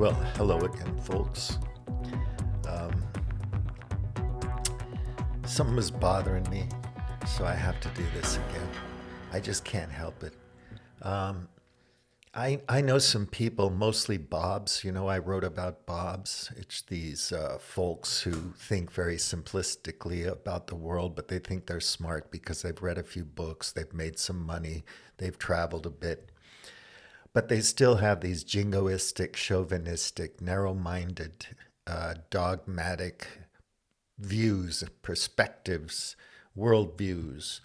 Well, hello again, folks. Um, Something was bothering me, so I have to do this again. I just can't help it. Um, I know some people, mostly Bobs. You know, I wrote about Bobs. It's these folks who think very simplistically about the world, but they think they're smart because they've read a few books, they've made some money, they've traveled a bit, but they still have these jingoistic, chauvinistic, narrow-minded, dogmatic views, perspectives, worldviews,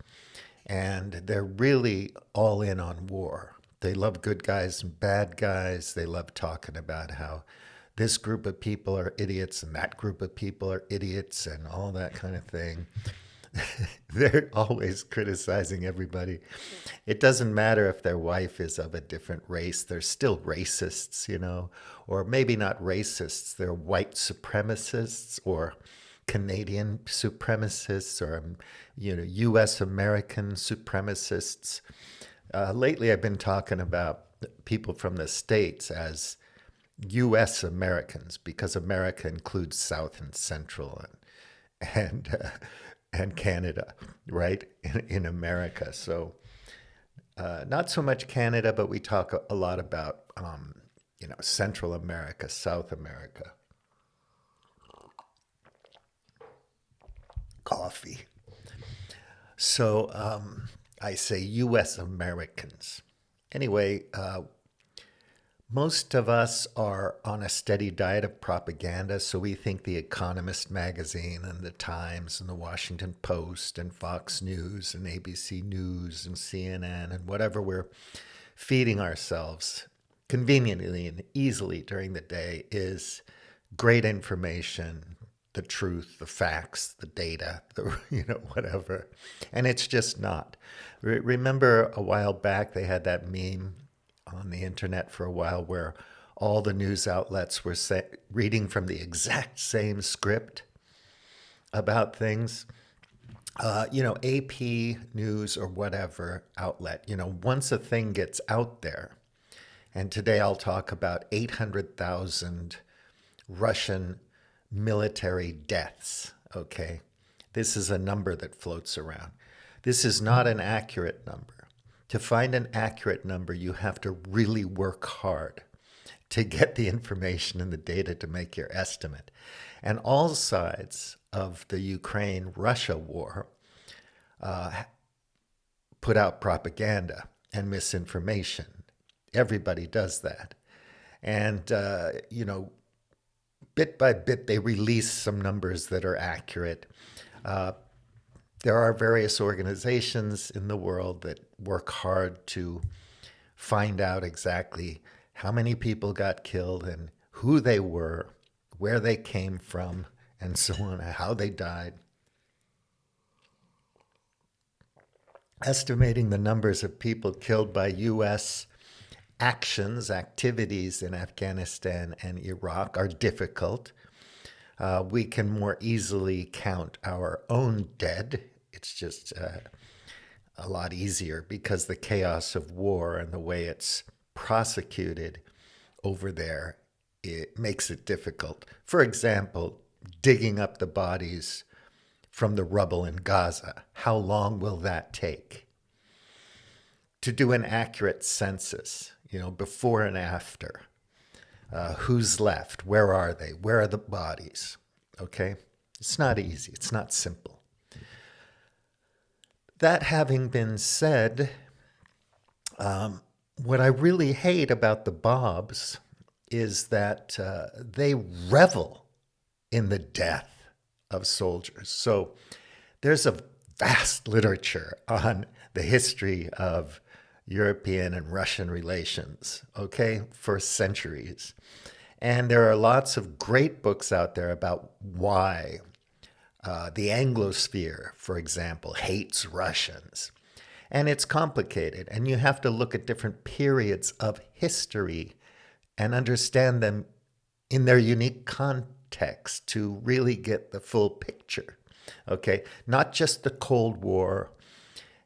and they're really all in on war. They love good guys and bad guys. They love talking about how this group of people are idiots and that group of people are idiots and all that kind of thing. They're always criticizing everybody. It doesn't matter if their wife is of a different race, they're still racists, you know, or maybe not racists, they're white supremacists or Canadian supremacists or, US American supremacists. Lately, I've been talking about people from the States as US Americans because America includes South and Central and Canada, right? In America. So not so much Canada, but we talk a lot about, Central America, South America. Coffee. So I say US Americans. Anyway, most of us are on a steady diet of propaganda, so we think The Economist magazine and The Times and The Washington Post and Fox News and ABC News and CNN and whatever we're feeding ourselves conveniently and easily during the day is great information, the truth, the facts, the data, whatever. And it's just not. Remember a while back they had that meme on the internet for a while where all the news outlets were reading from the exact same script about things. AP News or whatever outlet, once a thing gets out there, and today I'll talk about 800,000 Russian military deaths, okay? This is a number that floats around. This is not an accurate number. To find an accurate number, you have to really work hard to get the information and the data to make your estimate. And all sides of the Ukraine-Russia war put out propaganda and misinformation. Everybody does that. And, bit by bit, they release some numbers that are accurate. There are various organizations in the world that work hard to find out exactly how many people got killed and who they were, where they came from, and so on, how they died. Estimating the numbers of people killed by U.S. activities in Afghanistan and Iraq are difficult. We can more easily count our own dead. It's just a lot easier because the chaos of war and the way it's prosecuted over there, it makes it difficult. For example, digging up the bodies from the rubble in Gaza. How long will that take? To do an accurate census, before and after. Who's left? Where are they? Where are the bodies? Okay? It's not easy. It's not simple. That having been said, what I really hate about the Bobs is that they revel in the death of soldiers. So there's a vast literature on the history of European and Russian relations, okay, for centuries. And there are lots of great books out there about why the Anglosphere, for example, hates Russians. And it's complicated, and you have to look at different periods of history and understand them in their unique context to really get the full picture, okay? Not just the Cold War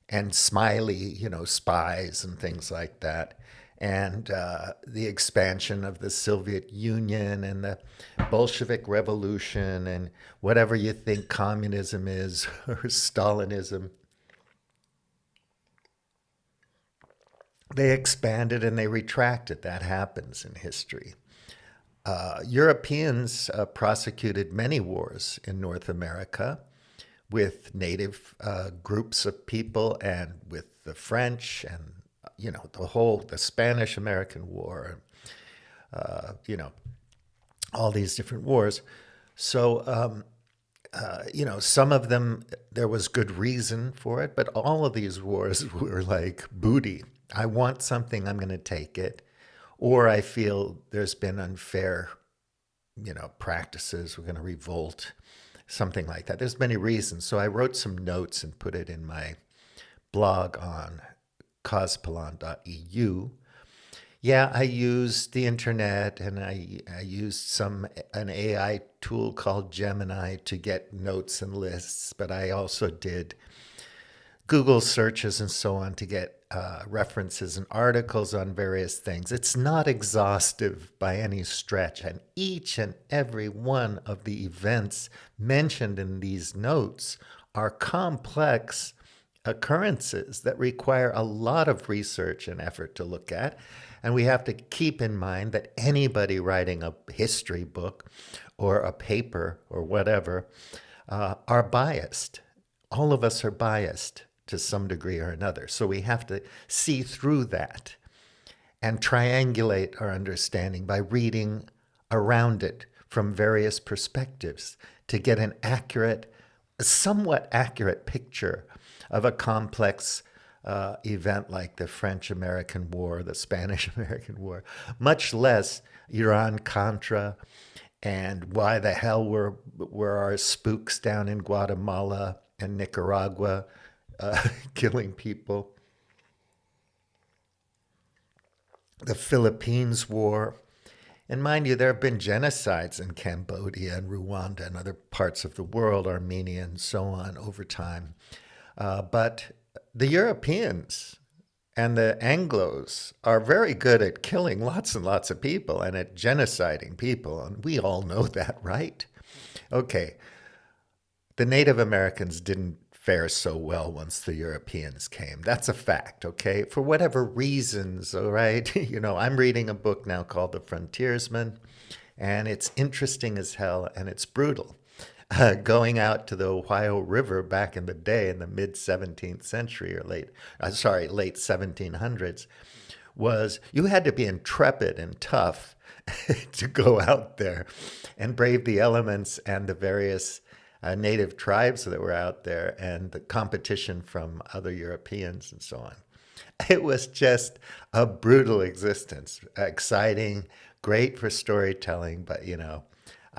and smiley, spies and things like that, and the expansion of the Soviet Union and the Bolshevik Revolution and whatever you think communism is or Stalinism. They expanded and they retracted. That happens in history. Europeans prosecuted many wars in North America with native groups of people and with the French and the Spanish American War, all these different wars. So some of them there was good reason for it, but all of these wars were like booty. I want something, I'm going to take it, or I feel there's been unfair, practices. We're going to revolt, something like that. There's many reasons. So I wrote some notes and put it in my blog on cospelon.eu. Yeah, I used the internet and I used an AI tool called Gemini to get notes and lists, but I also did Google searches and so on to get references and articles on various things. It's not exhaustive by any stretch, and each and every one of the events mentioned in these notes are complex occurrences that require a lot of research and effort to look at. And we have to keep in mind that anybody writing a history book or a paper or whatever are biased. All of us are biased to some degree or another. So we have to see through that and triangulate our understanding by reading around it from various perspectives to get an accurate, somewhat accurate picture of a complex event like the French-American War, the Spanish-American War, much less Iran-Contra, and why the hell were our spooks down in Guatemala and Nicaragua killing people. The Philippines War. And mind you, there have been genocides in Cambodia and Rwanda and other parts of the world, Armenia and so on, over time. But the Europeans and the Anglos are very good at killing lots and lots of people and at genociding people. And we all know that, right? Okay. The Native Americans didn't fare so well once the Europeans came. That's a fact, okay? For whatever reasons, all right? I'm reading a book now called The Frontiersman, and it's interesting as hell, and it's brutal. Going out to the Ohio River back in the day in the mid 17th century or late 1700s was you had to be intrepid and tough to go out there and brave the elements and the various native tribes that were out there and the competition from other Europeans and so on. It was just a brutal existence, exciting, great for storytelling, but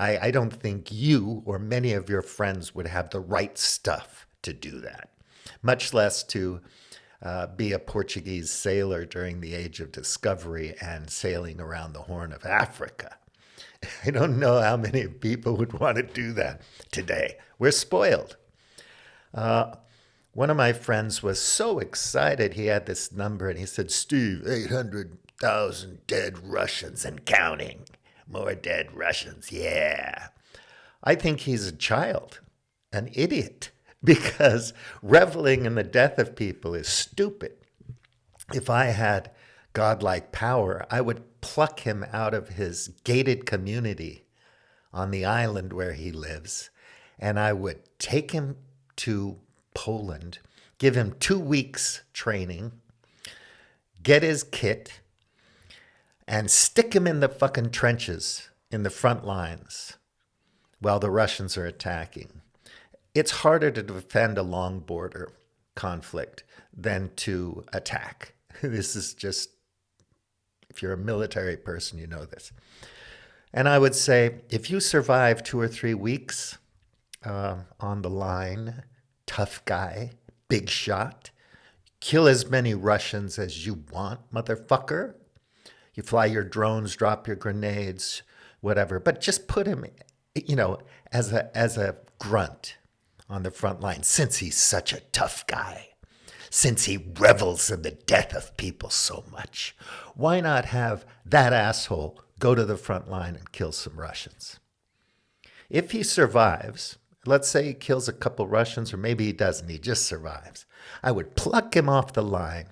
I don't think you or many of your friends would have the right stuff to do that, much less to be a Portuguese sailor during the Age of Discovery and sailing around the Horn of Africa. I don't know how many people would want to do that today. We're spoiled. One of my friends was so excited. He had this number and he said, Steve, 800,000 dead Russians and counting. More dead Russians, yeah. I think he's a child, an idiot, because reveling in the death of people is stupid. If I had godlike power, I would pluck him out of his gated community on the island where he lives, and I would take him to Poland, give him 2 weeks training, get his kit, and stick him in the fucking trenches in the front lines while the Russians are attacking. It's harder to defend a long border conflict than to attack. This is just, if you're a military person, you know this. And I would say, if you survive 2 or 3 weeks on the line, tough guy, big shot, kill as many Russians as you want, motherfucker. You fly your drones, drop your grenades, whatever, but just put him, as a grunt on the front line, since he's such a tough guy. since he revels in the death of people so much, why not have that asshole go to the front line and kill some Russians? If he survives, let's say he kills a couple Russians, or maybe he doesn't, he just survives, I would pluck him off the line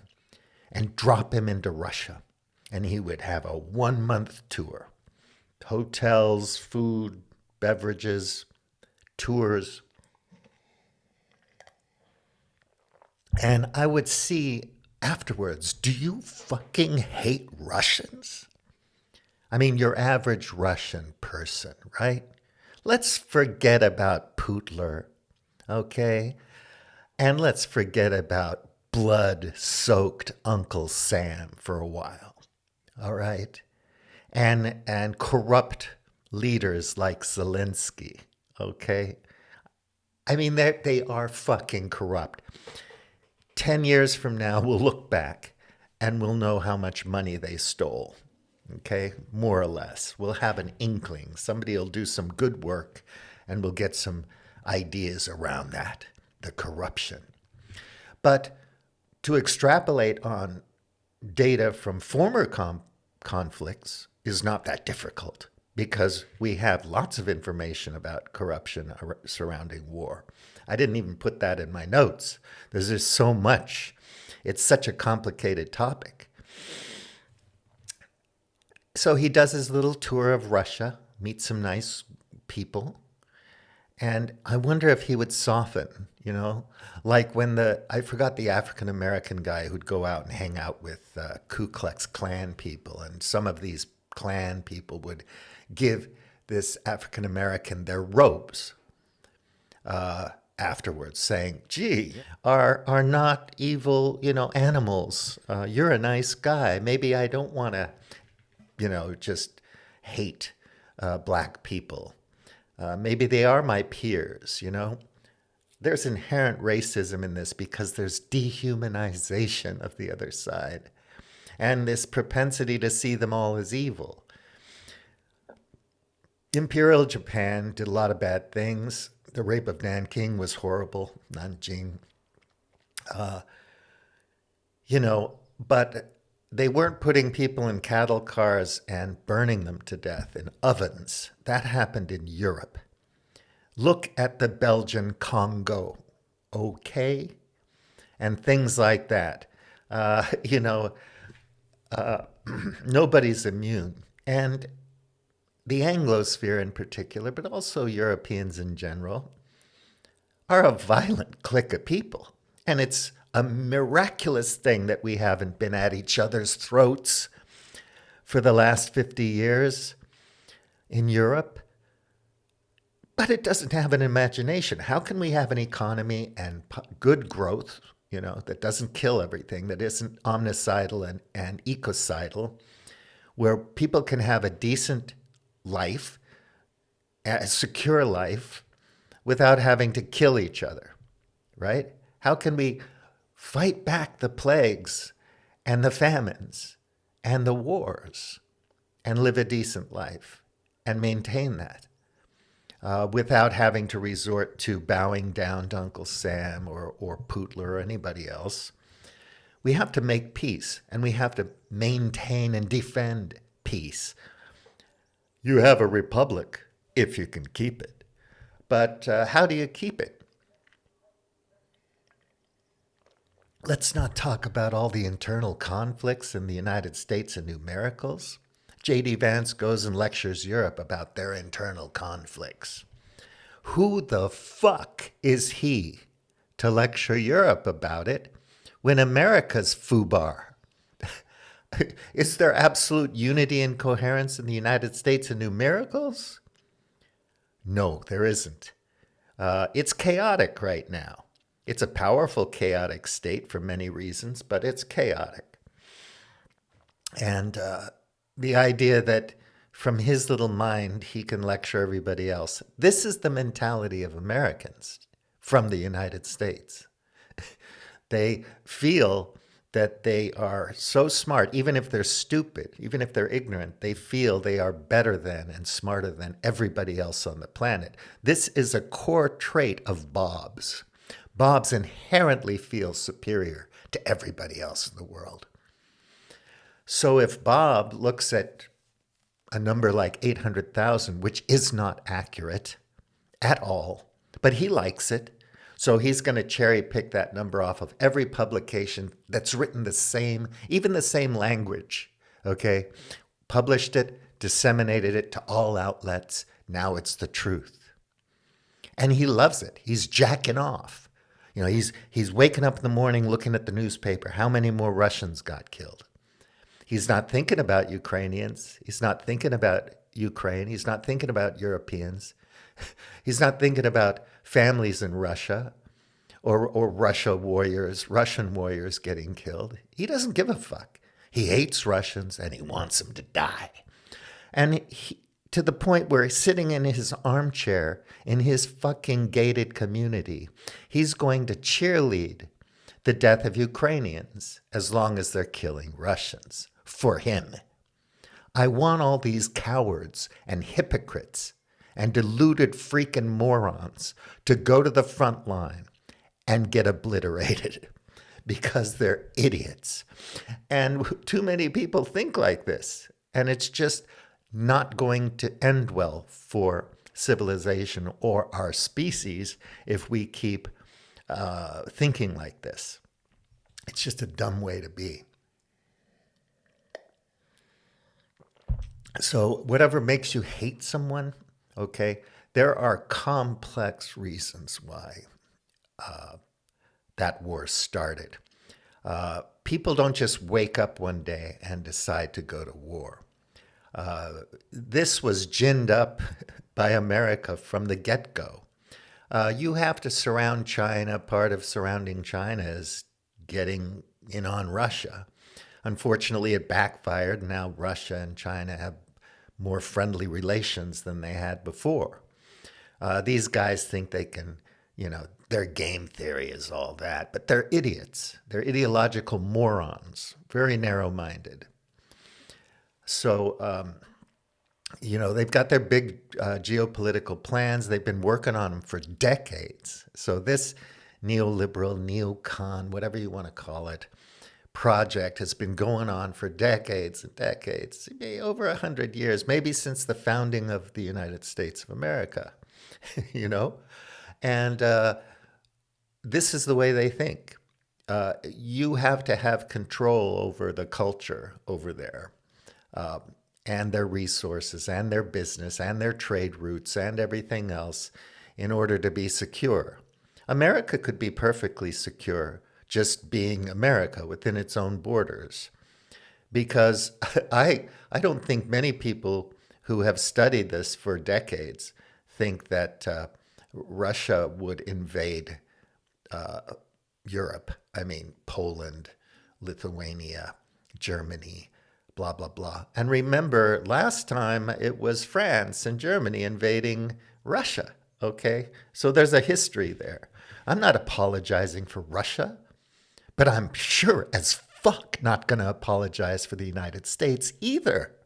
and drop him into Russia. And he would have a 1-month tour. Hotels, food, beverages, tours. And I would see afterwards, do you fucking hate Russians? I mean, your average Russian person, right? Let's forget about Putler, okay? And let's forget about blood-soaked Uncle Sam for a while, all right? And corrupt leaders like Zelensky, okay? I mean, they are fucking corrupt. 10 years from now, we'll look back and we'll know how much money they stole, okay? More or less. We'll have an inkling. Somebody will do some good work and we'll get some ideas around that, the corruption. But to extrapolate on data from former conflicts is not that difficult because we have lots of information about corruption surrounding war. I didn't even put that in my notes. There's just so much. It's such a complicated topic. So he does his little tour of Russia, meets some nice people, and I wonder if he would soften, you know, like when I forgot the African-American guy who'd go out and hang out with Ku Klux Klan people, and some of these Klan people would give this African-American their robes afterwards, saying, gee, are not evil, you know, animals. You're a nice guy. Maybe I don't want to, you know, just hate black people. Maybe they are my peers, you know. There's inherent racism in this because there's dehumanization of the other side and this propensity to see them all as evil. Imperial Japan did a lot of bad things. The rape of Nanking was horrible, Nanjing. You know, but they weren't putting people in cattle cars and burning them to death in ovens. That happened in Europe. Look at the Belgian Congo, okay? And things like that. You know, nobody's immune. And the Anglosphere in particular, but also Europeans in general, are a violent clique of people. And it's a miraculous thing that we haven't been at each other's throats for the last 50 years in Europe. But it doesn't have an imagination. How can we have an economy and good growth, you know, that doesn't kill everything, that isn't omnicidal and ecocidal, where people can have a decent life, a secure life, without having to kill each other, right? How can we fight back the plagues and the famines and the wars and live a decent life and maintain that without having to resort to bowing down to Uncle Sam or Putler or anybody else? We have to make peace, and we have to maintain and defend peace. You have a republic if you can keep it. But how do you keep it? Let's not talk about all the internal conflicts in the United States and numericals. J.D. Vance goes and lectures Europe about their internal conflicts. Who the fuck is he to lecture Europe about it when America's foobar? Is there absolute unity and coherence in the United States and numericals? No, there isn't. It's chaotic right now. It's a powerful chaotic state for many reasons, but it's chaotic. And the idea that from his little mind he can lecture everybody else. This is the mentality of Americans from the United States. They feel that they are so smart, even if they're stupid, even if they're ignorant, they feel they are better than and smarter than everybody else on the planet. This is a core trait of Bob's. Bobs inherently feel superior to everybody else in the world. So if Bob looks at a number like 800,000, which is not accurate at all, but he likes it, so he's going to cherry pick that number off of every publication that's written the same, even the same language, okay? Published it, disseminated it to all outlets. Now it's the truth. And he loves it. He's jacking off. You know, he's waking up in the morning looking at the newspaper. How many more Russians got killed? He's not thinking about Ukrainians. He's not thinking about Ukraine. He's not thinking about Europeans. He's not thinking about families in Russia or Russian warriors getting killed. He doesn't give a fuck. He hates Russians and he wants them to die. And to the point where he's sitting in his armchair in his fucking gated community, he's going to cheerlead the death of Ukrainians as long as they're killing Russians for him. I want all these cowards and hypocrites and deluded freaking morons to go to the front line and get obliterated because they're idiots. And too many people think like this. And it's just not going to end well for civilization or our species if we keep thinking like this. It's just a dumb way to be. So whatever makes you hate someone, okay, there are complex reasons why that war started. People don't just wake up one day and decide to go to war. This was ginned up by America from the get-go. You have to surround China. Part of surrounding China is getting in on Russia. Unfortunately, it backfired. Now Russia and China have more friendly relations than they had before. These guys think they can, their game theory is all that, but they're idiots. They're ideological morons, very narrow-minded. So, they've got their big geopolitical plans. They've been working on them for decades. So this neoliberal, neocon, whatever you want to call it, project has been going on for decades and decades, over 100 years, maybe since the founding of the United States of America, And this is the way they think. You have to have control over the culture over there, and their resources and their business and their trade routes and everything else in order to be secure. America could be perfectly secure just being America within its own borders. Because I don't think many people who have studied this for decades think that Russia would invade Europe. I mean, Poland, Lithuania, Germany, blah, blah, blah. And remember, last time it was France and Germany invading Russia, okay? So there's a history there. I'm not apologizing for Russia, but I'm sure as fuck not going to apologize for the United States either.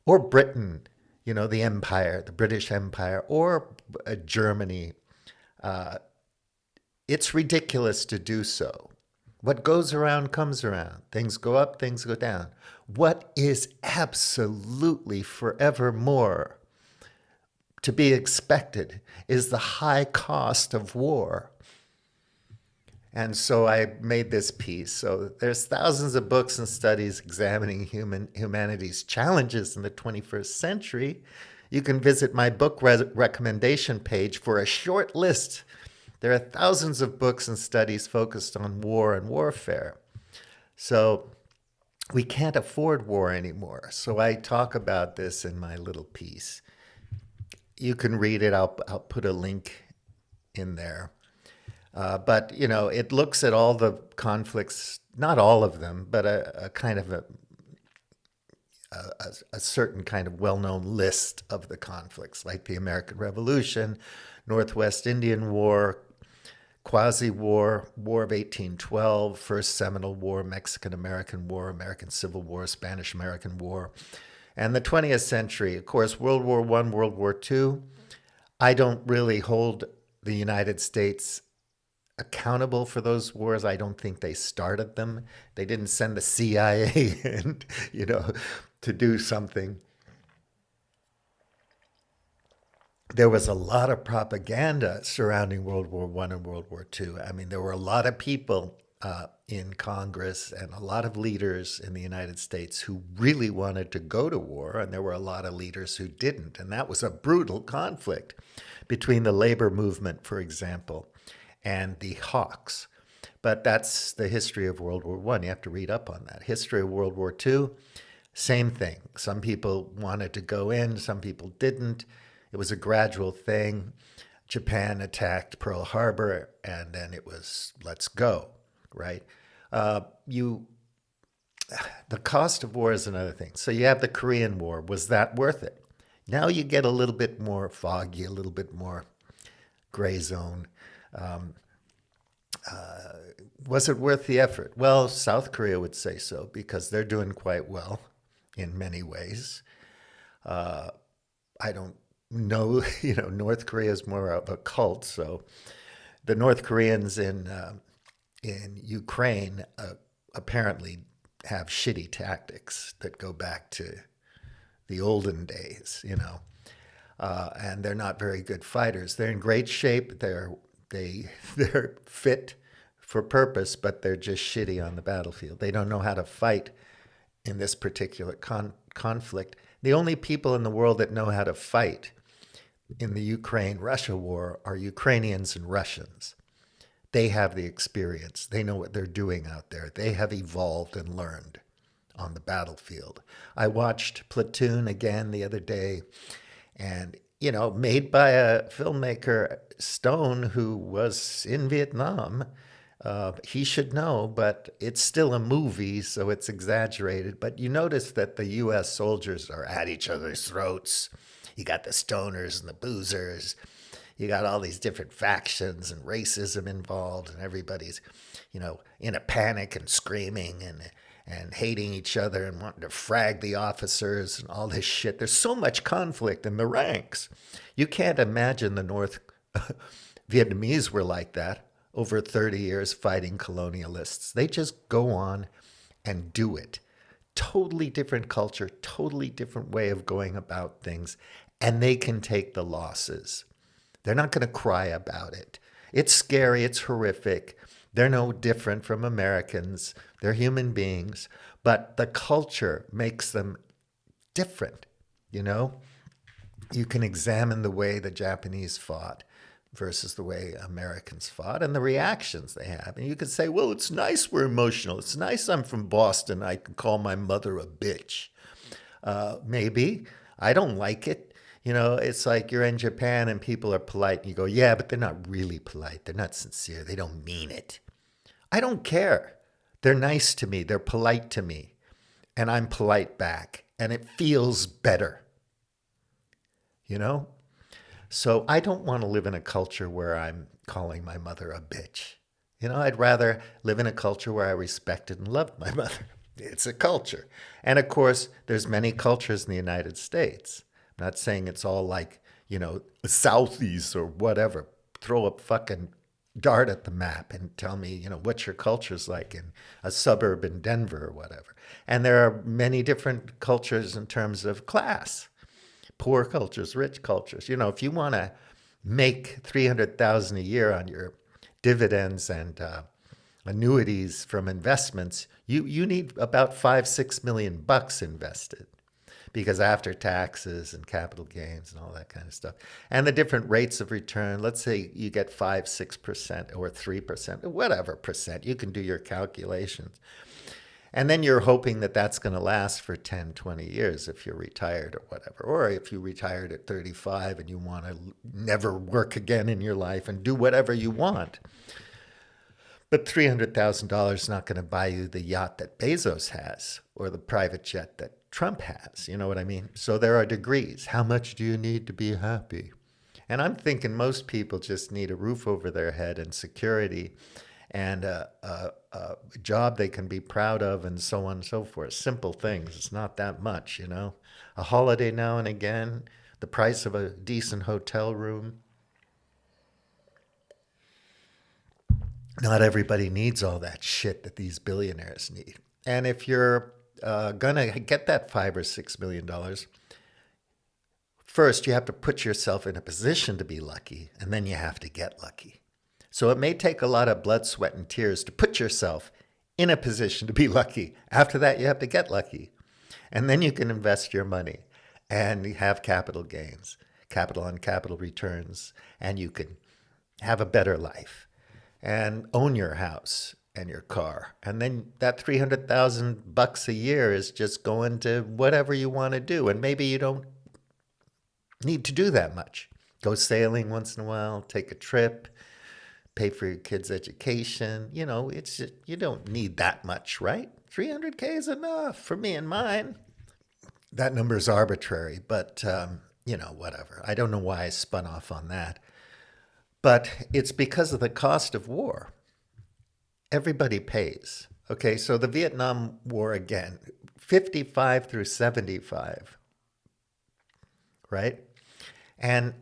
Or Britain, the empire, the British Empire, or Germany. It's ridiculous to do so. What goes around comes around. Things go up, things go down. What is absolutely forevermore to be expected is the high cost of war. And so I made this piece. So there's thousands of books and studies examining humanity's challenges in the 21st century. You can visit my book recommendation page for a short list. There are thousands of books and studies focused on war and warfare. So we can't afford war anymore. So I talk about this in my little piece. You can read it. I'll put a link in there. But, it looks at all the conflicts, not all of them, but a kind of a certain kind of well-known list of the conflicts, like the American Revolution, Northwest Indian War, Quasi-War, War of 1812, First Seminole War, Mexican-American War, American Civil War, Spanish-American War, and the 20th century, of course, World War I, World War II. I don't really hold the United States accountable for those wars. I don't think they started them. They didn't send the CIA in, you know, to do something. There was a lot of propaganda surrounding World War One and World War Two. I mean, there were a lot of people in Congress and a lot of leaders in the United States who really wanted to go to war, and there were a lot of leaders who didn't. And that was a brutal conflict between the labor movement, for example, and the Hawks. But that's the history of World War One. You have to read up on that. History of World War Two, same thing. Some people wanted to go in, some people didn't. It was a gradual thing. Japan attacked Pearl Harbor, and then it was let's go, right? You, the cost of war is another thing. So you have the Korean War. Was that worth it? Now you get a little bit more foggy, a little bit more gray zone. Was it worth the effort? Well, South Korea would say so because they're doing quite well in many ways. I don't know, you know, North Korea is more of a cult. So the North Koreans in Ukraine apparently have shitty tactics that go back to the olden days, you know, and they're not very good fighters. They're in great shape. They're fit for purpose, but they're just shitty on the battlefield. They don't know how to fight in this particular conflict. The only people in the world that know how to fight in the Ukraine-Russia war are Ukrainians and Russians. They have the experience. They know what they're doing out there. They have evolved and learned on the battlefield. I watched Platoon again the other day, and, you know, made by a filmmaker, Stone, who was in Vietnam. He should know, but it's still a movie, so it's exaggerated. But you notice that the U.S. soldiers are at each other's throats. You got the stoners and the boozers. You got all these different factions and racism involved, and everybody's, you know, in a panic and screaming and hating each other and wanting to frag the officers and all this shit. There's so much conflict in the ranks. You can't imagine the North Vietnamese were like that over 30 years fighting colonialists. They just go on and do it. Totally different culture, totally different way of going about things, and they can take the losses. They're not going to cry about it. It's scary, it's horrific. They're no different from Americans. They're human beings, but the culture makes them different, you know? You can examine the way the Japanese fought versus the way Americans fought and the reactions they have. And you could say, well, it's nice we're emotional. It's nice I'm from Boston. I can call my mother a bitch. Maybe. I don't like it. You know, it's like you're in Japan and people are polite and you go, yeah, but they're not really polite. They're not sincere. They don't mean it. I don't care. They're nice to me. They're polite to me. And I'm polite back. And it feels better. You know? So I don't want to live in a culture where I'm calling my mother a bitch. You know, I'd rather live in a culture where I respected and loved my mother. It's a culture. And of course, there's many cultures in the United States. I'm not saying it's all like, you know, Southeast or whatever. Throw a fucking dart at the map and tell me, you know, what your culture's like in a suburb in Denver or whatever. And there are many different cultures in terms of class. Poor cultures, rich cultures. You know, if you want to make $300,000 a year on your dividends and annuities from investments, you need about $5-6 million invested, because after taxes and capital gains and all that kind of stuff, and the different rates of return, let's say you get 5-6% or 3%, whatever percent, you can do your calculations. And then you're hoping that that's going to last for 10, 20 years if you're retired or whatever. Or if you retired at 35 and you want to never work again in your life and do whatever you want. But $300,000 is not going to buy you the yacht that Bezos has or the private jet that Trump has. You know what I mean? So there are degrees. How much do you need to be happy? And I'm thinking most people just need a roof over their head and security and a job they can be proud of and so on and so forth. Simple things. It's not that much, you know. A holiday now and again, the price of a decent hotel room. Not everybody needs all that shit that these billionaires need. And if you're gonna get that $5 or $6 million, first you have to put yourself in a position to be lucky, and then you have to get lucky. So it may take a lot of blood, sweat, and tears to put yourself in a position to be lucky. After that, you have to get lucky. And then you can invest your money and have capital gains, capital on capital returns, and you can have a better life and own your house and your car. And then that $300,000 a year is just going to whatever you want to do. And maybe you don't need to do that much. Go sailing once in a while, take a trip, pay for your kids' education. You know, it's just, you don't need that much, right? 300K is enough for me and mine. That number is arbitrary, but whatever. I don't know why I spun off on that. But it's because of the cost of war. Everybody pays. Okay, so the Vietnam War again, 55 through 75, right? And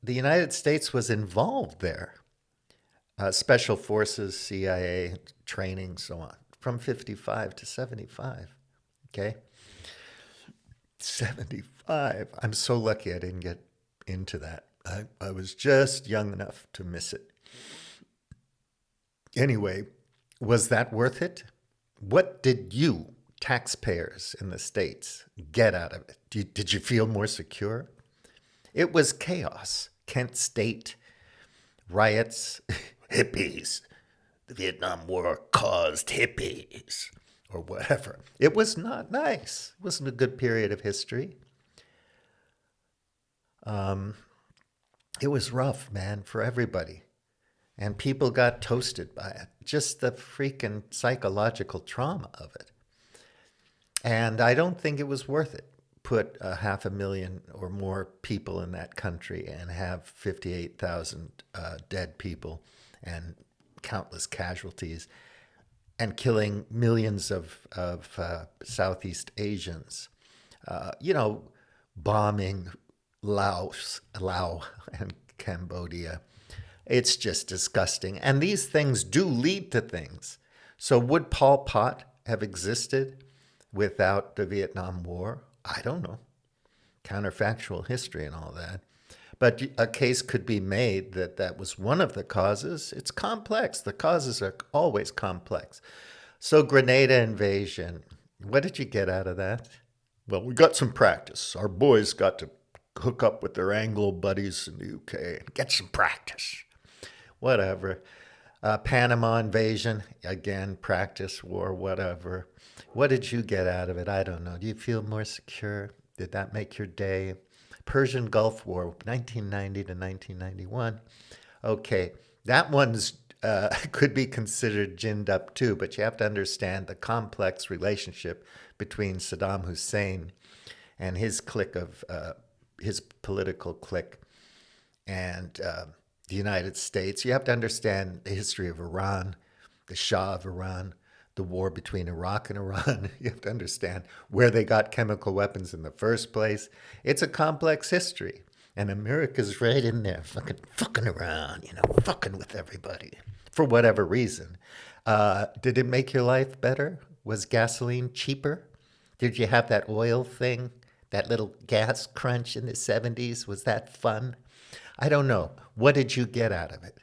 the United States was involved there. Special forces, CIA, training, so on, from 55 to 75, okay? 75. I'm so lucky I didn't get into that. I was just young enough to miss it. Anyway, was that worth it? What did you, taxpayers in the States, get out of it? Did you feel more secure? It was chaos. Kent State, riots, hippies. The Vietnam War caused hippies, or whatever. It was not nice. It wasn't a good period of history. It was rough, man, for everybody. And people got toasted by it. Just the freaking psychological trauma of it. And I don't think it was worth it. Put 500,000 or more people in that country and have 58,000 dead people and countless casualties and killing millions of Southeast Asians. Bombing Laos and Cambodia. It's just disgusting. And these things do lead to things. So would Pol Pot have existed without the Vietnam War? I don't know. Counterfactual history and all that. But a case could be made that that was one of the causes. It's complex. The causes are always complex. So Grenada invasion, what did you get out of that? Well, we got some practice. Our boys got to hook up with their Anglo buddies in the UK and get some practice. Whatever. Panama invasion, again, practice war, whatever. What did you get out of it? I don't know. Do you feel more secure? Did that make your day? Persian Gulf War, 1990 to 1991. Okay, that one's could be considered ginned up too, but you have to understand the complex relationship between Saddam Hussein and his clique of his political clique and the United States. You have to understand the history of Iran, the Shah of Iran, the war between Iraq and Iran. You have to understand where they got chemical weapons in the first place. It's a complex history. And America's right in there, fucking around, fucking with everybody for whatever reason. Did it make your life better? Was gasoline cheaper? Did you have that oil thing, that little gas crunch in the 70s? Was that fun? I don't know. What did you get out of it?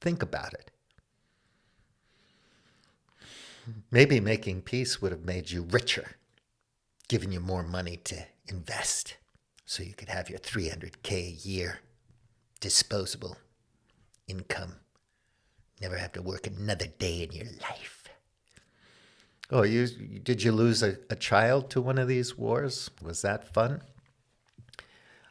Think about it. Maybe making peace would have made you richer, given you more money to invest so you could have your 300K a year disposable income. Never have to work another day in your life. Oh, did you lose a child to one of these wars? Was that fun?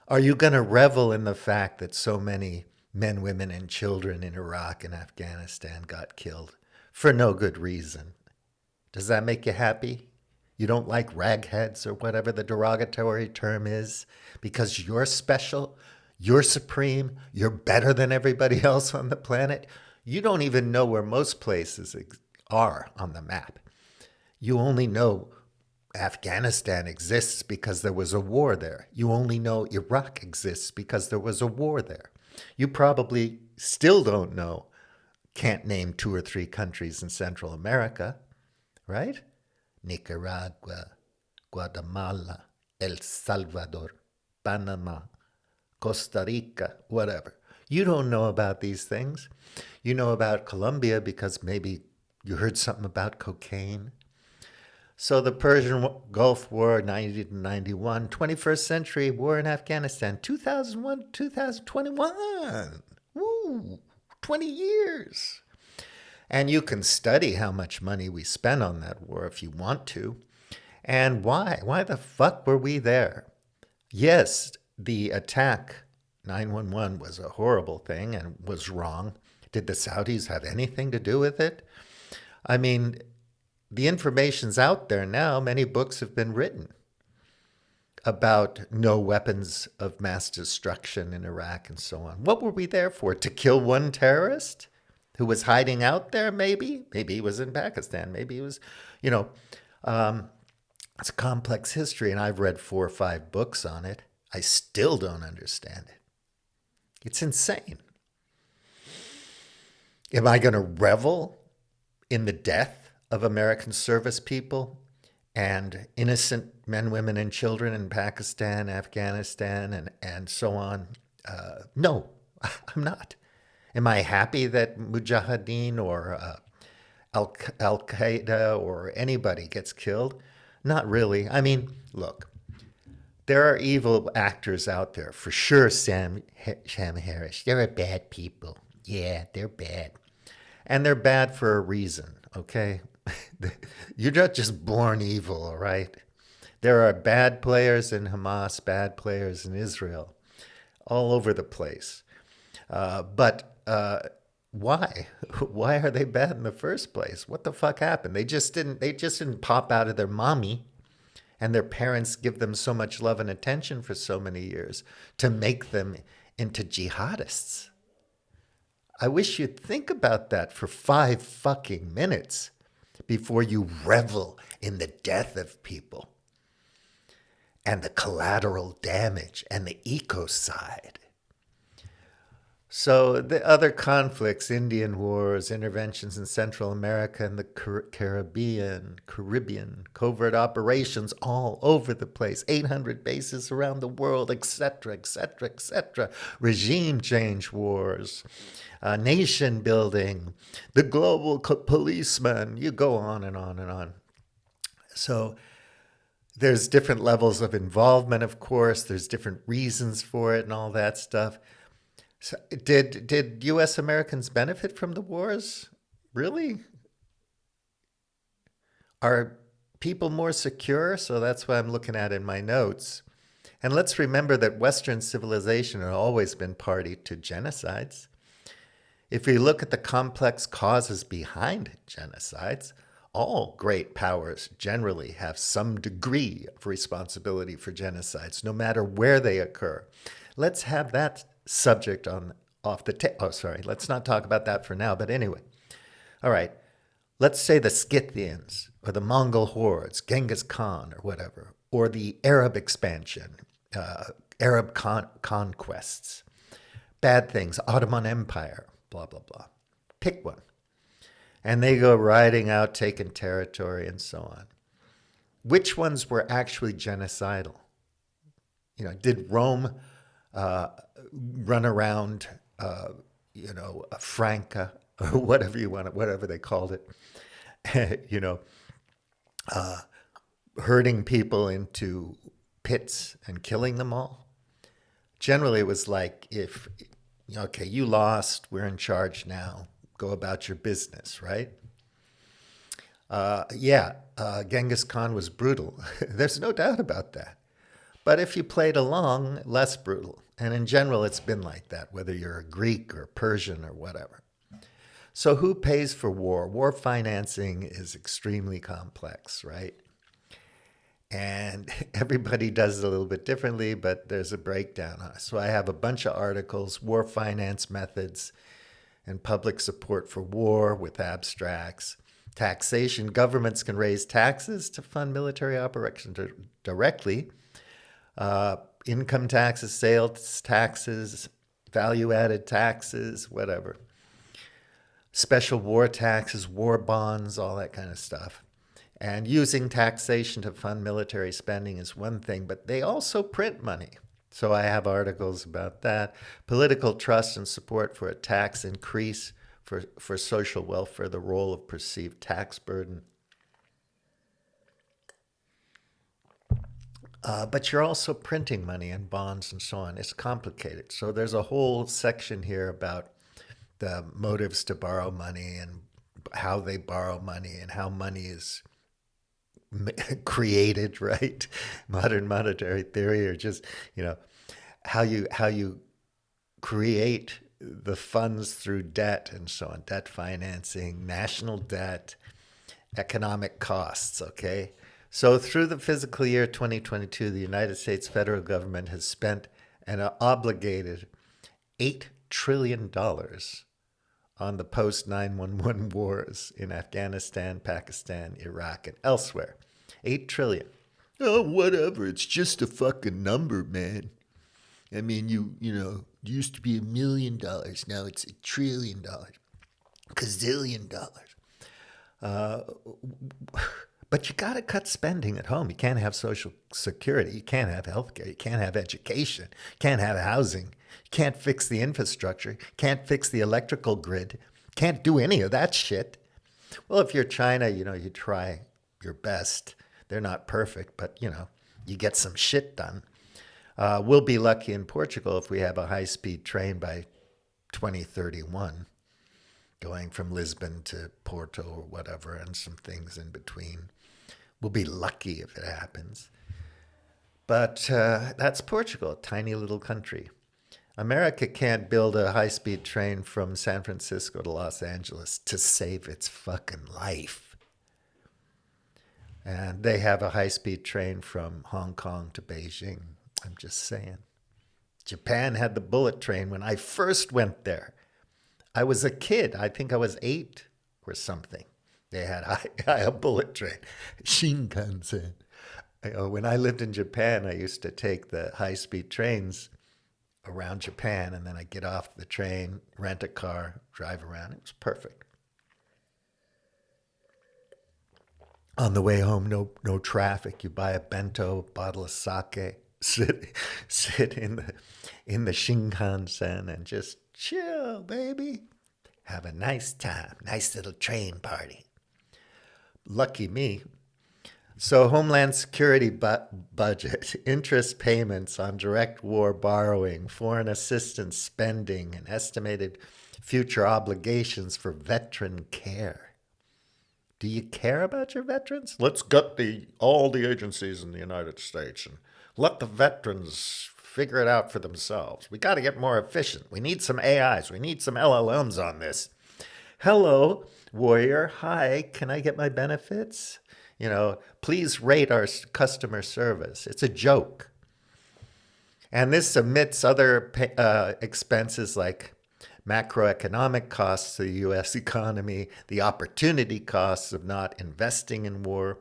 Are you going to revel in the fact that so many men, women, and children in Iraq and Afghanistan got killed for no good reason? Does that make you happy? You don't like ragheads or whatever the derogatory term is because you're special, you're supreme, you're better than everybody else on the planet? You don't even know where most places are on the map. You only know Afghanistan exists because there was a war there. You only know Iraq exists because there was a war there. You probably still don't know can't name 2 or 3 countries in Central America, right? Nicaragua, Guatemala, El Salvador, Panama, Costa Rica, whatever. You don't know about these things. You know about Colombia because maybe you heard something about cocaine. So the Persian Gulf War, 90 to 91, 21st century war in Afghanistan, 2001, 2021. Woo, 20 years. And you can study how much money we spent on that war if you want to. And why? Why the fuck were we there? Yes, the attack, 911, was a horrible thing and was wrong. Did the Saudis have anything to do with it? I mean, the information's out there now. Many books have been written about no weapons of mass destruction in Iraq and so on. What were we there for? To kill one terrorist who was hiding out there, maybe? Maybe he was in Pakistan. Maybe he was, you know, it's a complex history, and I've read 4 or 5 books on it. I still don't understand it. It's insane. Am I going to revel in the death of American service people and innocent men, women, and children in Pakistan, Afghanistan, and so on? No, I'm not. Am I happy that Mujahideen or Al-Qaeda or anybody gets killed? Not really. I mean, look, there are evil actors out there. For sure, Sam Harris. There are bad people. Yeah, they're bad. And they're bad for a reason, okay? You're not just born evil, all right? There are bad players in Hamas, bad players in Israel, all over the place. But why? Why are they bad in the first place? What the fuck happened? They just didn't pop out of their mommy and their parents give them so much love and attention for so many years to make them into jihadists. I wish you'd think about that for 5 fucking minutes before you revel in the death of people and the collateral damage and the ecocide. So the other conflicts, Indian wars, interventions in Central America and the Caribbean, covert operations all over the place, 800 bases around the world, etc., etc., etc., regime change wars, nation building, the global policeman, you go on and on and on. So there's different levels of involvement, of course, there's different reasons for it and all that stuff. So did U.S. Americans benefit from the wars? Really? Are people more secure? So that's what I'm looking at in my notes. And let's remember that Western civilization has always been party to genocides. If we look at the complex causes behind genocides, all great powers generally have some degree of responsibility for genocides, no matter where they occur. Let's have that subject off the table. Oh, sorry. Let's not talk about that for now. But anyway, all right. Let's say the Scythians or the Mongol hordes, Genghis Khan or whatever, or the Arab expansion, Arab conquests, bad things, Ottoman Empire, blah, blah, blah. Pick one. And they go riding out, taking territory and so on. Which ones were actually genocidal? You know, did Rome run around, Franca or whatever you want, whatever they called it, herding people into pits and killing them all? Generally, it was like, okay, you lost, we're in charge now, go about your business, right? Genghis Khan was brutal. There's no doubt about that. But if you played along, less brutal. And in general, it's been like that, whether you're a Greek or Persian or whatever. So who pays for war? War financing is extremely complex, right? And everybody does it a little bit differently, but there's a breakdown on it. So I have a bunch of articles, war finance methods and public support for war with abstracts. Taxation, governments can raise taxes to fund military operations directly. Income taxes, sales taxes, value-added taxes, whatever. special war taxes, war bonds, all that kind of stuff. And using taxation to fund military spending is one thing, but they also print money. So I have articles about that. Political trust and support for a tax increase for social welfare, the role of perceived tax burden. But you're also printing money and bonds and so on. It's complicated. So there's a whole section here about the motives to borrow money and how they borrow money and how money is created, right? Modern monetary theory, or just, you know, how you create the funds through debt and so on, debt financing, national debt, economic costs, okay? So through the fiscal year 2022, the United States federal government has spent and obligated $8 trillion on the post 9/11 wars in Afghanistan, Pakistan, Iraq, and elsewhere. 8 trillion. Oh, whatever. It's just a fucking number, man. I mean, it used to be $1 million. Now it's $1 trillion. Gazillion dollars. But you got to cut spending at home. You can't have social security. You can't have healthcare. You can't have education. You can't have housing. You can't fix the infrastructure. You can't fix the electrical grid. You can't do any of that shit. Well, if you're China, you try your best. They're not perfect, but, you get some shit done. We'll be lucky in Portugal if we have a high-speed train by 2031, going from Lisbon to Porto or whatever, and some things in between. We'll be lucky if it happens. But that's Portugal, a tiny little country. America can't build a high-speed train from San Francisco to Los Angeles to save its fucking life. And they have a high-speed train from Hong Kong to Beijing. I'm just saying. Japan had the bullet train when I first went there. I was a kid. I think I was 8 or something. They had a bullet train, Shinkansen. When I lived in Japan, I used to take the high-speed trains around Japan, and then I'd get off the train, rent a car, drive around. It was perfect. On the way home, no traffic. You buy a bento, a bottle of sake, sit in the Shinkansen and just chill, baby. Have a nice time, nice little train party. Lucky me. So Homeland Security budget, interest payments on direct war borrowing, foreign assistance spending, and estimated future obligations for veteran care. Do you care about your veterans? Let's gut all the agencies in the United States and let the veterans figure it out for themselves. We got to get more efficient. We need some AIs. We need some LLMs on this. Hello, warrior. Hi, can I get my benefits? Please rate our customer service. It's a joke. And this omits other expenses like macroeconomic costs to the U.S. economy, the opportunity costs of not investing in war,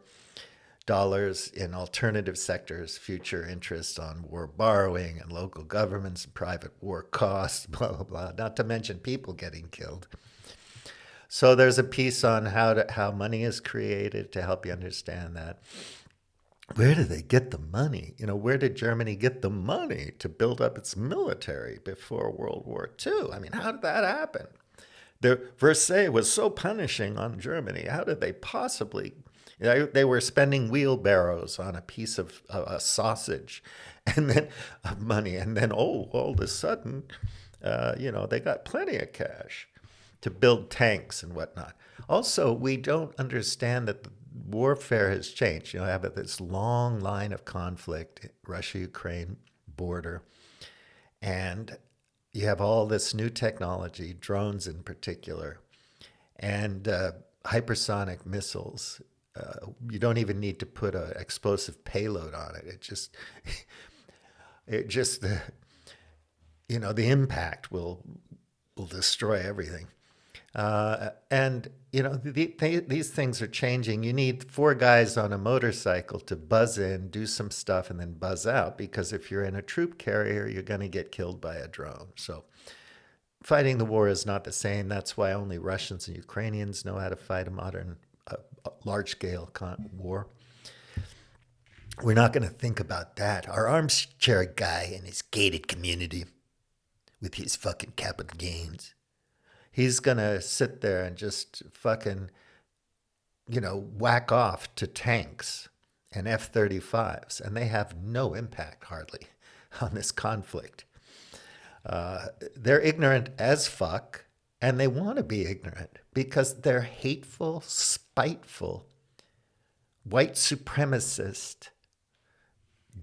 dollars in alternative sectors, future interest on war borrowing and local governments, private war costs, blah, blah, blah, not to mention people getting killed. So there's a piece on how money is created to help you understand that. Where do they get the money? Where did Germany get the money to build up its military before World War II? I mean, how did that happen? Versailles was so punishing on Germany. How did they possibly? They were spending wheelbarrows on a piece of a sausage, and then of money, and then all of a sudden, they got plenty of cash to build tanks and whatnot. Also, we don't understand that the warfare has changed. I have this long line of conflict, Russia-Ukraine border, and you have all this new technology, drones in particular, and hypersonic missiles. You don't even need to put an explosive payload on it. The impact will destroy everything. These things are changing. You need 4 guys on a motorcycle to buzz in, do some stuff, and then buzz out, because if you're in a troop carrier, you're going to get killed by a drone. So fighting the war is not the same. That's why only Russians and Ukrainians know how to fight a modern, large-scale war. We're not going to think about that. Our armchair guy in his gated community with his fucking capital gains, he's going to sit there and just fucking, whack off to tanks and F-35s, and they have no impact hardly on this conflict. They're ignorant as fuck, and they want to be ignorant because they're hateful, spiteful, white supremacist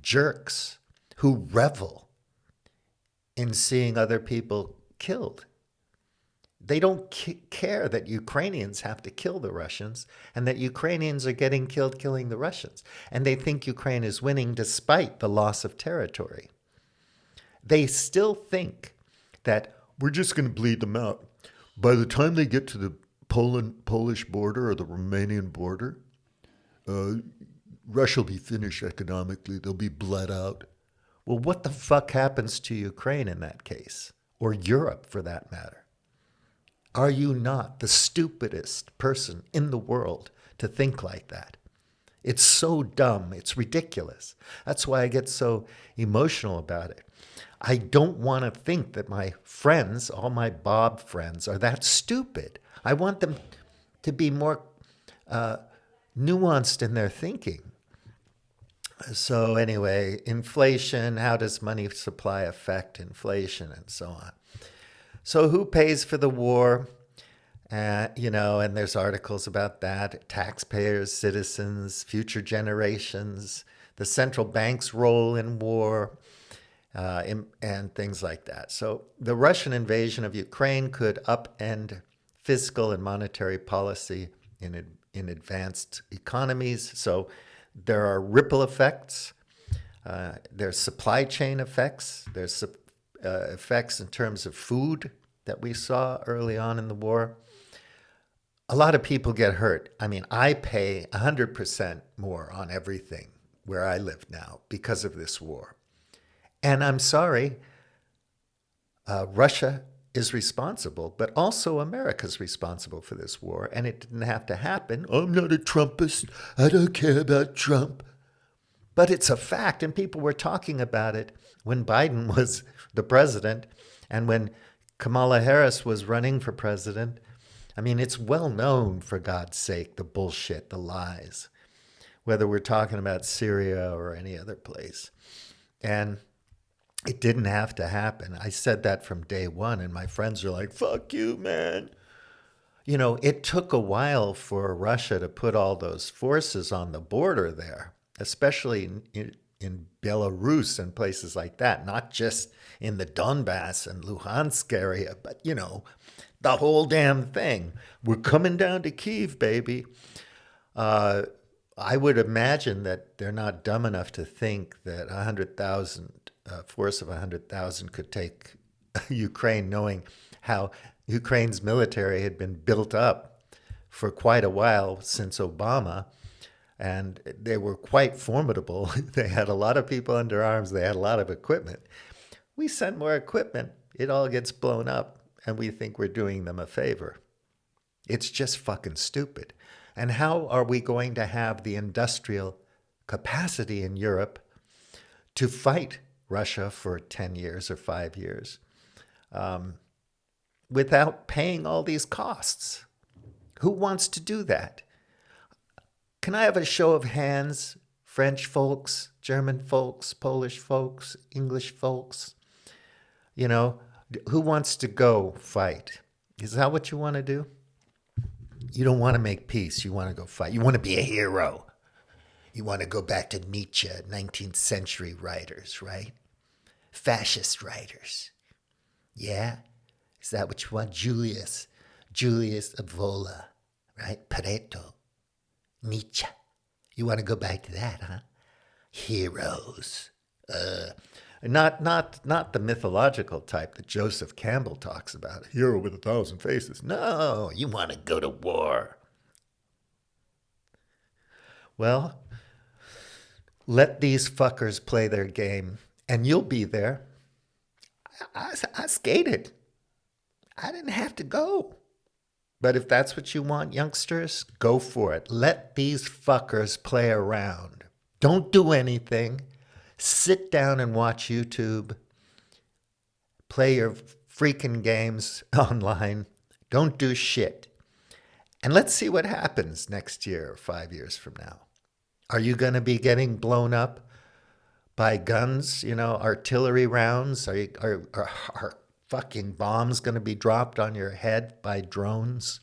jerks who revel in seeing other people killed. They don't care that Ukrainians have to kill the Russians and that Ukrainians are getting killed killing the Russians. And they think Ukraine is winning despite the loss of territory. They still think that we're just going to bleed them out. By the time they get to the Polish border or the Romanian border, Russia will be finished economically. They'll be bled out. Well, what the fuck happens to Ukraine in that case? Or Europe, for that matter? Are you not the stupidest person in the world to think like that? It's so dumb. It's ridiculous. That's why I get so emotional about it. I don't want to think that my friends, all my Bob friends, are that stupid. I want them to be more nuanced in their thinking. So anyway, inflation, how does money supply affect inflation and so on? So who pays for the war? And there's articles about that. Taxpayers, citizens, future generations, the central bank's role in war, and things like that. So the Russian invasion of Ukraine could upend fiscal and monetary policy in advanced economies. So there are ripple effects. There's supply chain effects. There's effects in terms of food that we saw early on in the war. A lot of people get hurt. I mean, I pay 100% more on everything where I live now because of this war. And I'm sorry, Russia is responsible, but also America's responsible for this war, and it didn't have to happen. I'm not a Trumpist. I don't care about Trump. But it's a fact, and people were talking about it when Biden was the president and when Kamala Harris was running for president. I mean, it's well known, for God's sake, the bullshit, the lies, whether we're talking about Syria or any other place. And it didn't have to happen. I said that from day one, and my friends are like, fuck you, man. It took a while for Russia to put all those forces on the border there, especially in Belarus and places like that, not just in the Donbass and Luhansk area, but, the whole damn thing. We're coming down to Kyiv, baby. I would imagine that they're not dumb enough to think that 100,000 force of 100,000 could take Ukraine, knowing how Ukraine's military had been built up for quite a while since Obama, and they were quite formidable. They had a lot of people under arms. They had a lot of equipment. We send more equipment. It all gets blown up, and we think we're doing them a favor. It's just fucking stupid. And how are we going to have the industrial capacity in Europe to fight Russia for 10 years or 5 years without paying all these costs? Who wants to do that? Can I have a show of hands? French folks, German folks, Polish folks, English folks. Who wants to go fight? Is that what you want to do? You don't want to make peace. You want to go fight. You want to be a hero. You want to go back to Nietzsche, 19th century writers, right? Fascist writers. Yeah? Is that what you want? Julius Evola, right? Pareto, Nietzsche. You want to go back to that, huh? Heroes. Not the mythological type that Joseph Campbell talks about. A hero with 1,000 faces. No, you want to go to war. Well, let these fuckers play their game, and you'll be there. I skated. I didn't have to go. But if that's what you want, youngsters, go for it. Let these fuckers play around. Don't do anything. Sit down and watch YouTube. Play your freaking games online. Don't do shit. And let's see what happens next year or 5 years from now. Are you going to be getting blown up by guns, artillery rounds? Are fucking bombs going to be dropped on your head by drones?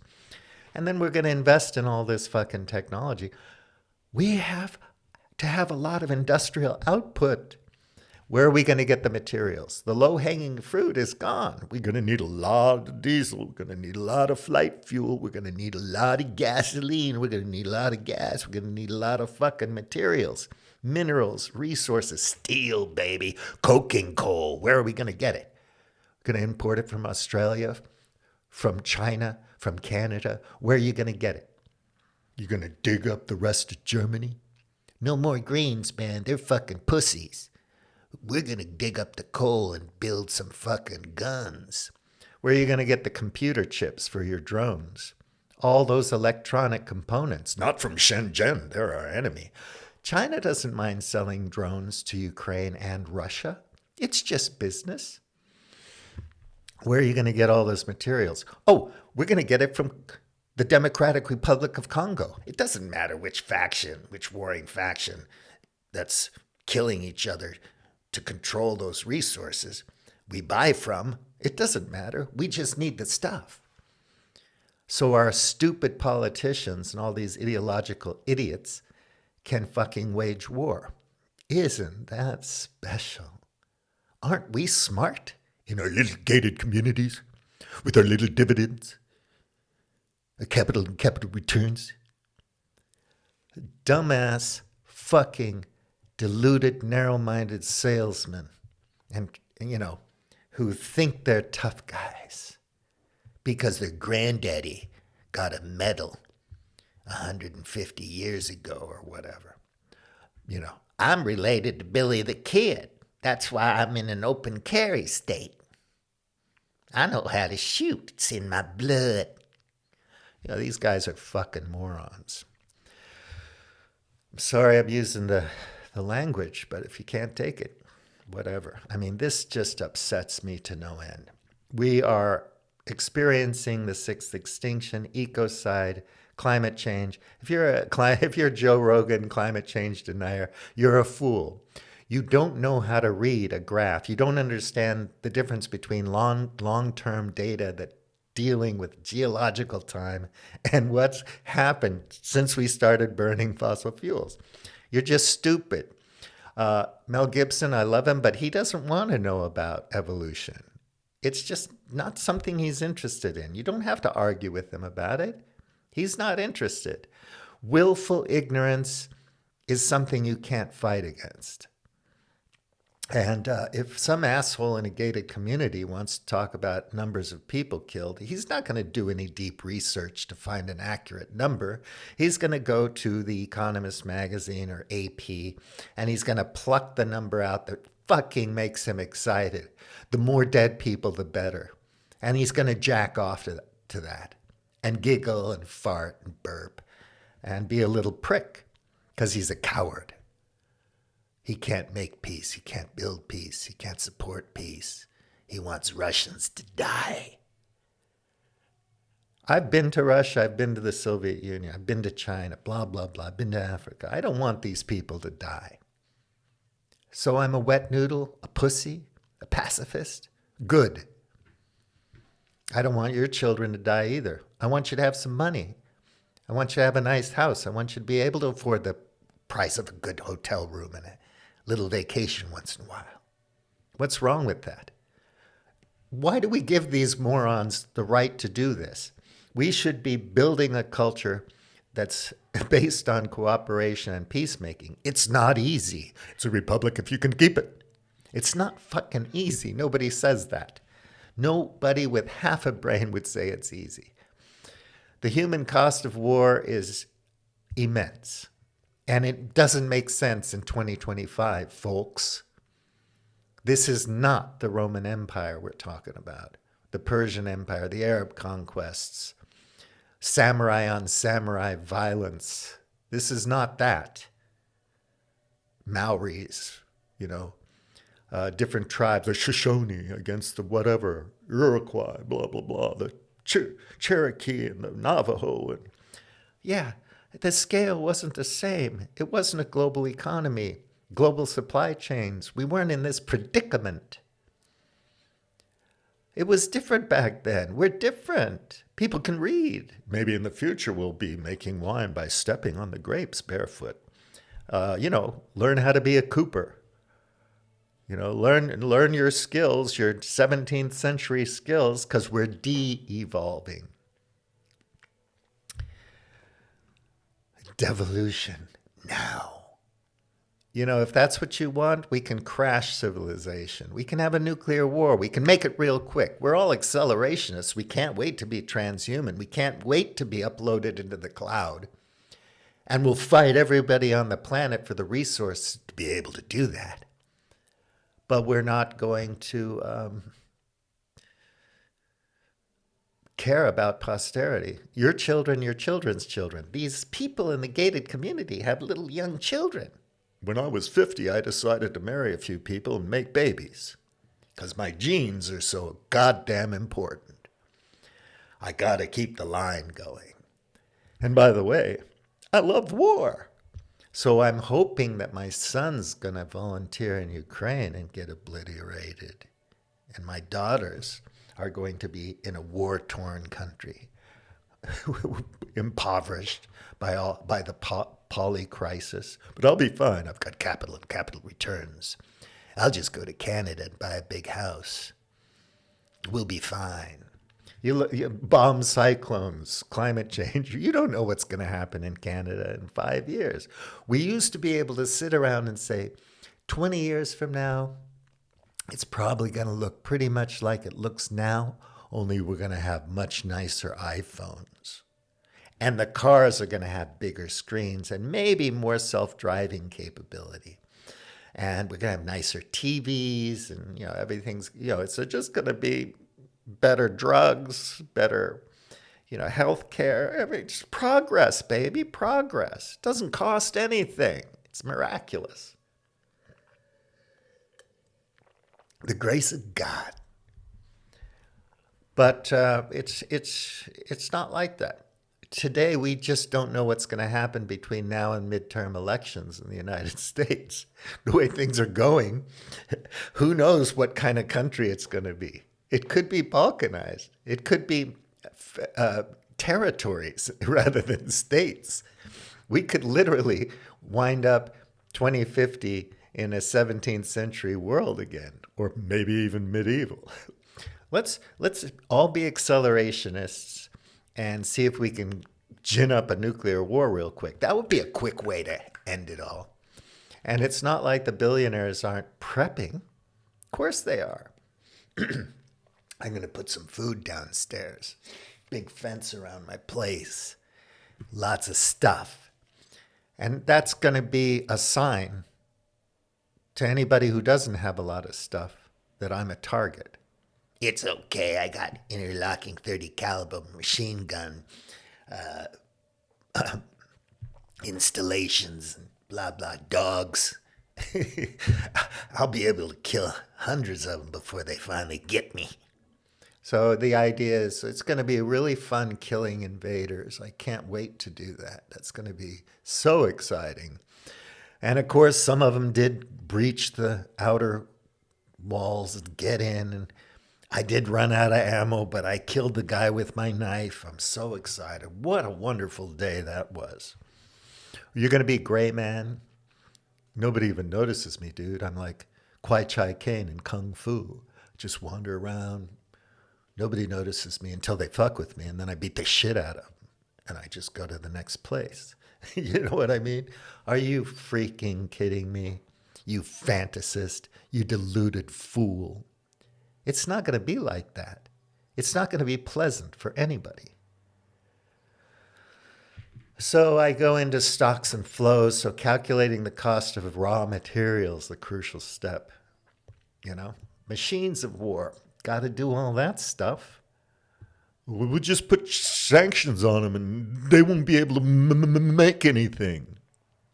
And then we're going to invest in all this fucking technology. We have to have a lot of industrial output. Where are we going to get the materials? The low-hanging fruit is gone. We're going to need a lot of diesel. We're going to need a lot of flight fuel. We're going to need a lot of gasoline. We're going to need a lot of gas. We're going to need a lot of fucking materials, minerals, resources, steel, baby, coking coal. Where are we going to get it? We're going to import it from Australia, from China, from Canada. Where are you going to get it? You're going to dig up the rest of Germany? No more Greens, man. They're fucking pussies. We're going to dig up the coal and build some fucking guns. Where are you going to get the computer chips for your drones? All those electronic components. Not from Shenzhen. They're our enemy. China doesn't mind selling drones to Ukraine and Russia. It's just business. Where are you going to get all those materials? Oh, we're going to get it from the Democratic Republic of Congo. It doesn't matter which faction, which warring faction that's killing each other to control those resources we buy from. It doesn't matter. We just need the stuff. So our stupid politicians and all these ideological idiots can fucking wage war. Isn't that special? Aren't we smart in our little gated communities with our little dividends, our capital and capital returns? Dumbass fucking deluded, narrow-minded salesmen and, who think they're tough guys because their granddaddy got a medal 150 years ago or whatever. I'm related to Billy the Kid. That's why I'm in an open carry state. I know how to shoot. It's in my blood. These guys are fucking morons. I'm sorry I'm using the language, but if you can't take it, whatever. I mean, this just upsets me to no end. We are experiencing the sixth extinction, ecocide, climate change. If you're Joe Rogan, climate change denier, you're a fool. You don't know how to read a graph. You don't understand the difference between long-term data that dealing with geological time and what's happened since we started burning fossil fuels. You're just stupid. Mel Gibson, I love him, but he doesn't want to know about evolution. It's just not something he's interested in. You don't have to argue with him about it. He's not interested. Willful ignorance is something you can't fight against. And if some asshole in a gated community wants to talk about numbers of people killed, he's not going to do any deep research to find an accurate number. He's going to go to The Economist magazine or AP, and he's going to pluck the number out that fucking makes him excited. The more dead people, the better. And he's going to jack off to that and giggle and fart and burp and be a little prick because he's a coward. He can't make peace. He can't build peace. He can't support peace. He wants Russians to die. I've been to Russia. I've been to the Soviet Union. I've been to China, blah, blah, blah. I've been to Africa. I don't want these people to die. So I'm a wet noodle, a pussy, a pacifist? Good. I don't want your children to die either. I want you to have some money. I want you to have a nice house. I want you to be able to afford the price of a good hotel room and a little vacation once in a while. What's wrong with that? Why do we give these morons the right to do this? We should be building a culture that's based on cooperation and peacemaking. It's not easy. It's a republic if you can keep it. It's not fucking easy. Nobody says that. Nobody with half a brain would say it's easy. The human cost of war is immense. And it doesn't make sense in 2025, folks. This is not the Roman Empire we're talking about. the Persian Empire, the Arab conquests, samurai on samurai violence. This is not that. Maoris, you know, different tribes, the Shoshone against the whatever, Iroquois, blah, blah, blah, the Cherokee and the Navajo. And yeah, the scale wasn't the same. It wasn't a global economy, global supply chains. We weren't in this predicament. It was different back then. We're different. People can read. Maybe in the future we'll be making wine by stepping on the grapes barefoot. Learn how to be a cooper. Learn your skills, your 17th century skills, because we're de-evolving. Devolution now. If that's what you want, we can crash civilization. We can have a nuclear war. We can make it real quick. We're all accelerationists. We can't wait to be transhuman. We can't wait to be uploaded into the cloud. And we'll fight everybody on the planet for the resources to be able to do that. But we're not going to care about posterity. Your children, your children's children. These people in the gated community have little young children. When I was 50, I decided to marry a few people and make babies because my genes are so goddamn important. I got to keep the line going. And by the way, I love war. So I'm hoping that my son's going to volunteer in Ukraine and get obliterated. And my daughters are going to be in a war-torn country, impoverished by the poly crisis. But I'll be fine. I've got capital and capital returns. I'll just go to Canada and buy a big house. We'll be fine. You bomb cyclones, climate change. You don't know what's going to happen in Canada in 5 years. We used to be able to sit around and say, 20 years from now, it's probably going to look pretty much like it looks now, only we're going to have much nicer iPhones. And the cars are going to have bigger screens and maybe more self-driving capability. And we're going to have nicer TVs and, everything's, it's just going to be better drugs, better, health care. Just progress, baby, progress. It doesn't cost anything. It's miraculous. The grace of God. But it's not like that. Today, we just don't know what's going to happen between now and midterm elections in the United States. The way things are going, who knows what kind of country it's going to be. It could be balkanized. It could be territories rather than states. We could literally wind up 2050 in a 17th century world again, or maybe even medieval. Let's all be accelerationists and see if we can gin up a nuclear war real quick. That would be a quick way to end it all. And it's not like the billionaires aren't prepping. Of course they are. I'm going to put some food downstairs. Big fence around my place. Lots of stuff. And that's going to be a sign to anybody who doesn't have a lot of stuff that I'm a target. It's okay. I got interlocking 30 caliber machine gun installations and blah, blah, dogs. I'll be able to kill hundreds of them before they finally get me. So the idea is it's going to be really fun killing invaders. I can't wait to do that. That's going to be so exciting. And of course, some of them did breach the outer walls and get in. And I did run out of ammo, but I killed the guy with my knife. I'm so excited. What a wonderful day that was. You're going to be gray man? Nobody even notices me, dude. I'm like Kwai Chai Kane in Kung Fu. Just wander around. Nobody notices me until they fuck with me, and then I beat the shit out of them, and I just go to the next place. You know what I mean? Are you freaking kidding me? You fantasist, you deluded fool. It's not going to be like that. It's not going to be pleasant for anybody. So I go into stocks and flows, so calculating the cost of raw materials, the crucial step. Machines of war. Got to do all that stuff. We'll just put sanctions on them and they won't be able to make anything.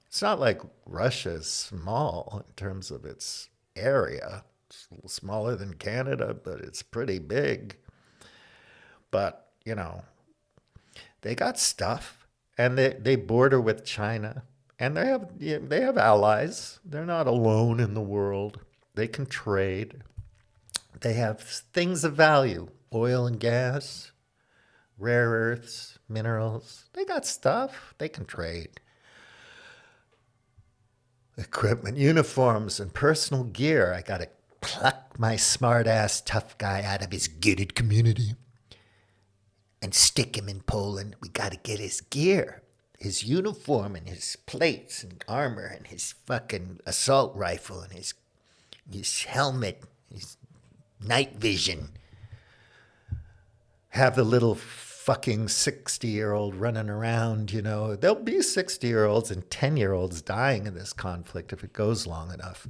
It's not like Russia is small in terms of its area. It's a little smaller than Canada, but it's pretty big. But, you know, they got stuff, and they border with China, and they have allies. They're not alone in the world. They can trade. They have things of value, oil and gas, rare earths, minerals. They got stuff. They can trade. Equipment, uniforms, and personal gear. I got to pluck my smart-ass tough guy out of his gated community and stick him in Poland. We got to get his gear, his uniform and his plates and armor and his fucking assault rifle and his helmet, his night vision. Have the little fucking 60-year-old running around, you know. There'll be 60-year-olds and 10-year-olds dying in this conflict if it goes long enough.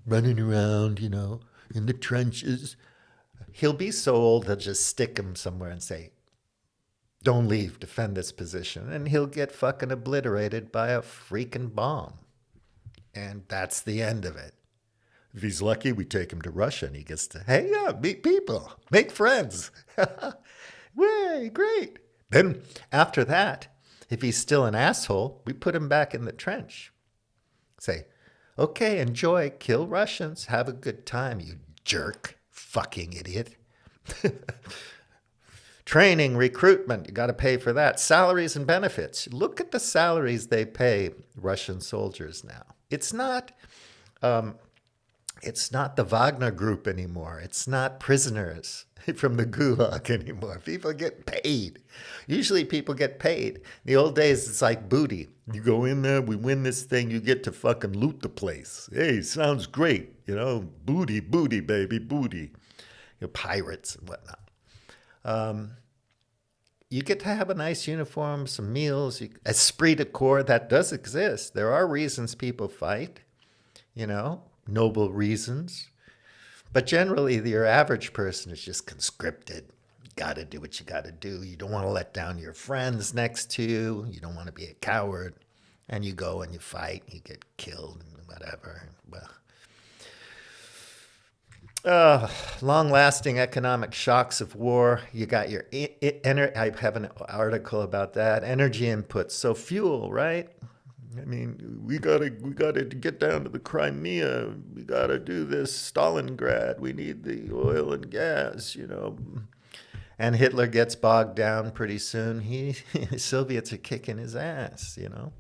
Running around, you know, in the trenches. He'll be so old, they'll just stick him somewhere and say, don't leave, defend this position. And he'll get fucking obliterated by a freaking bomb. And that's the end of it. If he's lucky, we take him to Russia and he gets to, hey, yeah, meet people, make friends. Way, great. Then after that, if he's still an asshole, we put him back in the trench. Say, okay, enjoy, kill Russians, have a good time, you jerk, fucking idiot. Training, recruitment, you got to pay for that. Salaries and benefits. Look at the salaries they pay Russian soldiers now. It's not the Wagner Group anymore. It's not prisoners from the Gulag anymore. People get paid. Usually people get paid. In the old days, it's like booty. You go in there, we win this thing, you get to fucking loot the place. Hey, sounds great. You know, booty, booty, baby, booty. You know, pirates and whatnot. You get to have a nice uniform, some meals, esprit de corps, that does exist. There are reasons people fight, you know, noble reasons. But generally, your average person is just conscripted. You got to do what you got to do. You don't want to let down your friends next to you. You don't want to be a coward. And you go and you fight. You get killed and whatever. Well, long-lasting economic shocks of war. You got your, I have an article about that. Energy inputs. So fuel, right? I mean, we gotta get down to the Crimea. We gotta do this Stalingrad. We need the oil and gas, you know. And Hitler gets bogged down pretty soon. Soviets are kicking his ass, you know.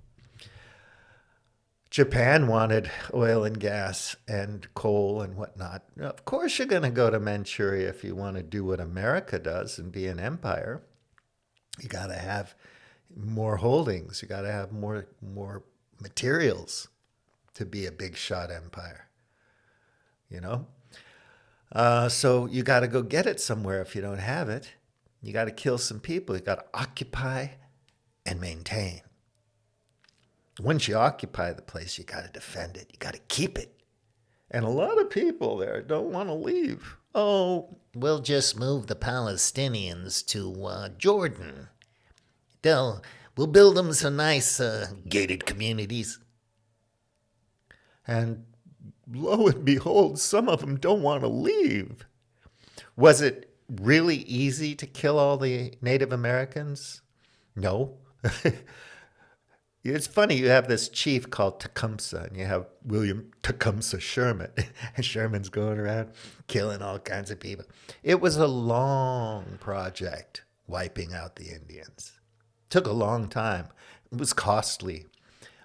Japan wanted oil and gas and coal and whatnot. Of course you're going to go to Manchuria if you want to do what America does and be an empire. You got to have more holdings. You got to have more materials to be a big shot empire, you know? So you got to go get it somewhere if you don't have it. You got to kill some people. You got to occupy and maintain. Once you occupy the place, you got to defend it. You got to keep it. And a lot of people there don't want to leave. Oh, we'll just move the Palestinians to Jordan. We'll build them some nice gated communities. And lo and behold, some of them don't want to leave. Was it really easy to kill all the Native Americans? No. It's funny, you have this chief called Tecumseh, and you have William Tecumseh Sherman. And Sherman's going around killing all kinds of people. It was a long project, wiping out the Indians. Took a long time. It was costly.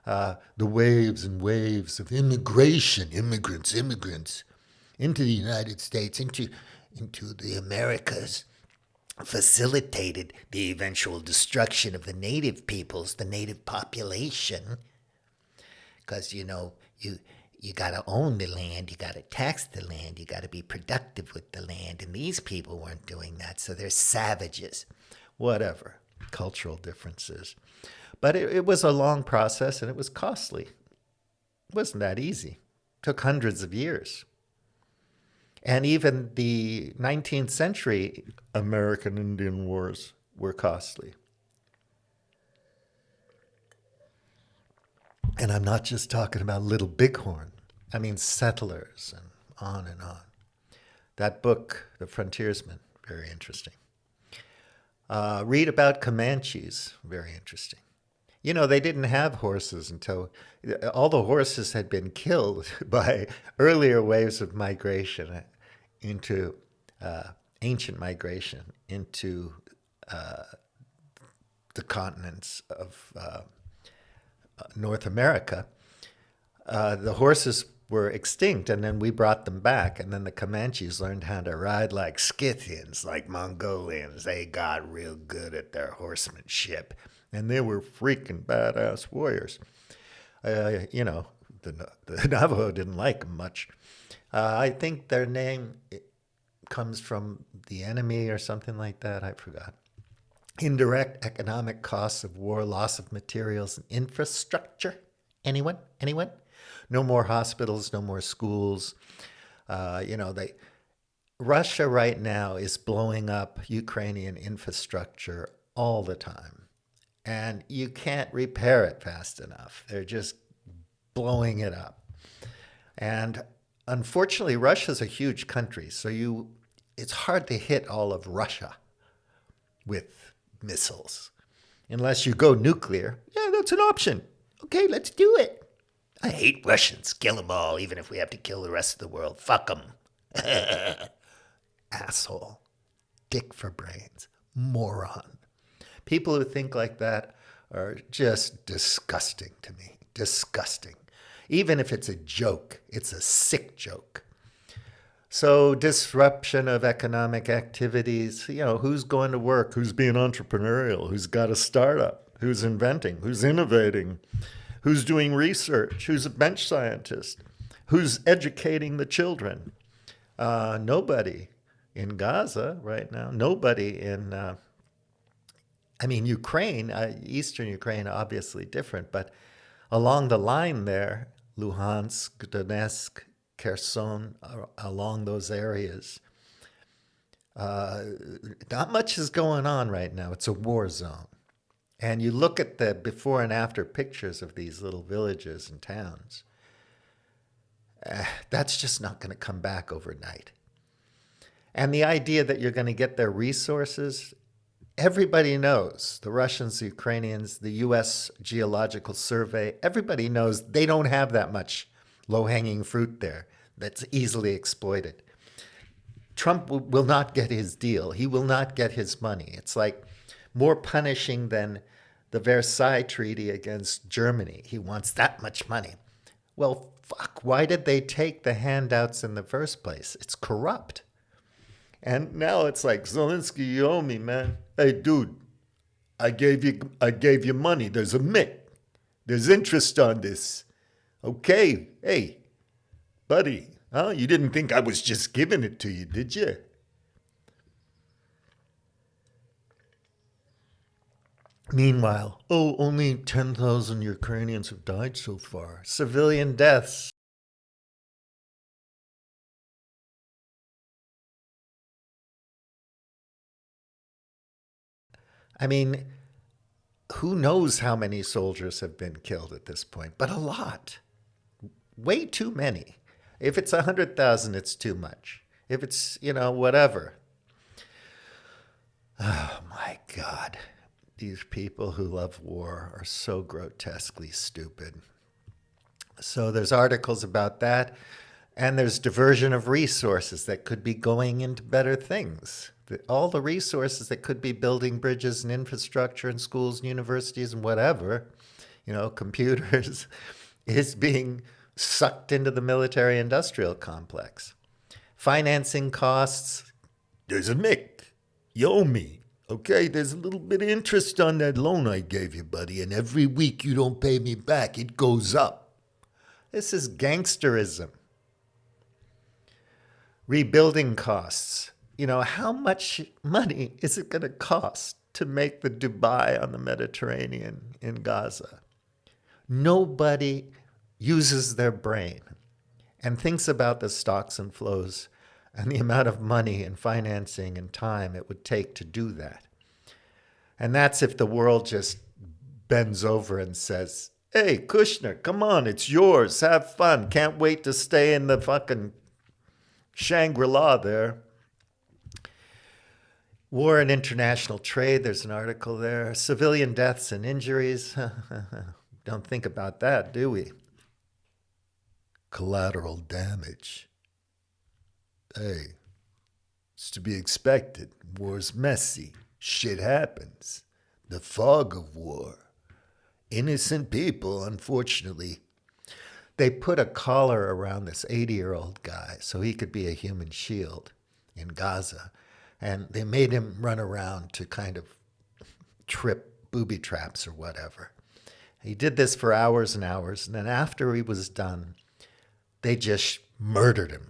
The waves and waves of immigration, immigrants into the United States, into the Americas, facilitated the eventual destruction of the native peoples, the native population. Because, you know, you got to own the land, you got to tax the land, you got to be productive with the land. And these people weren't doing that, so they're savages. Whatever. Cultural differences. But it was a long process and it was costly. It wasn't that easy. It took hundreds of years. And even the 19th century American Indian Wars were costly. And I'm not just talking about Little Bighorn. I mean settlers and on and on. That book, The Frontiersman, very interesting. Read about Comanches, very interesting. You know, they didn't have horses until all the horses had been killed by earlier waves of migration into ancient migration into the continents of North America. The horses were extinct, and then we brought them back, and then the Comanches learned how to ride like Scythians, like Mongolians. They got real good at their horsemanship, and they were freaking badass warriors. You know, the Navajo didn't like them much. I think their name comes from the enemy or something like that. I forgot. Indirect economic costs of war, loss of materials and infrastructure. Anyone? Anyone? No more hospitals, no more schools. Russia right now is blowing up Ukrainian infrastructure all the time. And you can't repair it fast enough. They're just blowing it up. And unfortunately, Russia's a huge country, so it's hard to hit all of Russia with missiles. Unless you go nuclear. Yeah, that's an option. Okay, let's do it. I hate Russians. Kill them all, even if we have to kill the rest of the world. Fuck them. Asshole. Dick for brains. Moron. People who think like that are just disgusting to me. Disgusting. Even if it's a joke, it's a sick joke. So disruption of economic activities, who's going to work, who's being entrepreneurial, who's got a startup, who's inventing, who's innovating, who's doing research, who's a bench scientist, who's educating the children. Nobody in Gaza right now, nobody in, Ukraine, Eastern Ukraine, obviously different, but along the line there, Luhansk, Donetsk, Kherson, along those areas, not much is going on right now. It's a war zone. And you look at the before and after pictures of these little villages and towns, that's just not going to come back overnight. And the idea that you're going to get their resources, everybody knows, the Russians, the Ukrainians, the U.S. Geological Survey, everybody knows they don't have that much low-hanging fruit there that's easily exploited. Trump will not get his deal. He will not get his money. It's like more punishing than the Versailles Treaty against Germany. He wants that much money. Well, fuck, why did they take the handouts in the first place? It's corrupt. And now it's like, Zelensky, you owe me, man. Hey, dude, I gave you money. There's a MIC. There's interest on this. Okay, hey, buddy, huh? You didn't think I was just giving it to you, did you? Meanwhile, only 10,000 Ukrainians have died so far. Civilian deaths. Who knows how many soldiers have been killed at this point, but a lot. Way too many. If it's 100,000, it's too much. If it's, whatever. Oh my God. These people who love war are so grotesquely stupid. So there's articles about that, and there's diversion of resources that could be going into better things. All the resources that could be building bridges and infrastructure and schools and universities and whatever, computers, is being sucked into the military-industrial complex. Financing costs, there's a MIC. You owe me. Okay, there's a little bit of interest on that loan I gave you, buddy, and every week you don't pay me back, it goes up. This is gangsterism. Rebuilding costs. How much money is it going to cost to make the Dubai on the Mediterranean in Gaza? Nobody uses their brain and thinks about the stocks and flows and the amount of money and financing and time it would take to do that. And that's if the world just bends over and says, hey, Kushner, come on, it's yours. Have fun. Can't wait to stay in the fucking Shangri-La there. War and international trade, there's an article there. Civilian deaths and injuries. Don't think about that, do we? Collateral damage. Hey, it's to be expected. War's messy. Shit happens. The fog of war. Innocent people, unfortunately. They put a collar around this 80-year-old guy so he could be a human shield in Gaza. And they made him run around to kind of trip booby traps or whatever. He did this for hours and hours. And then after he was done, they just murdered him,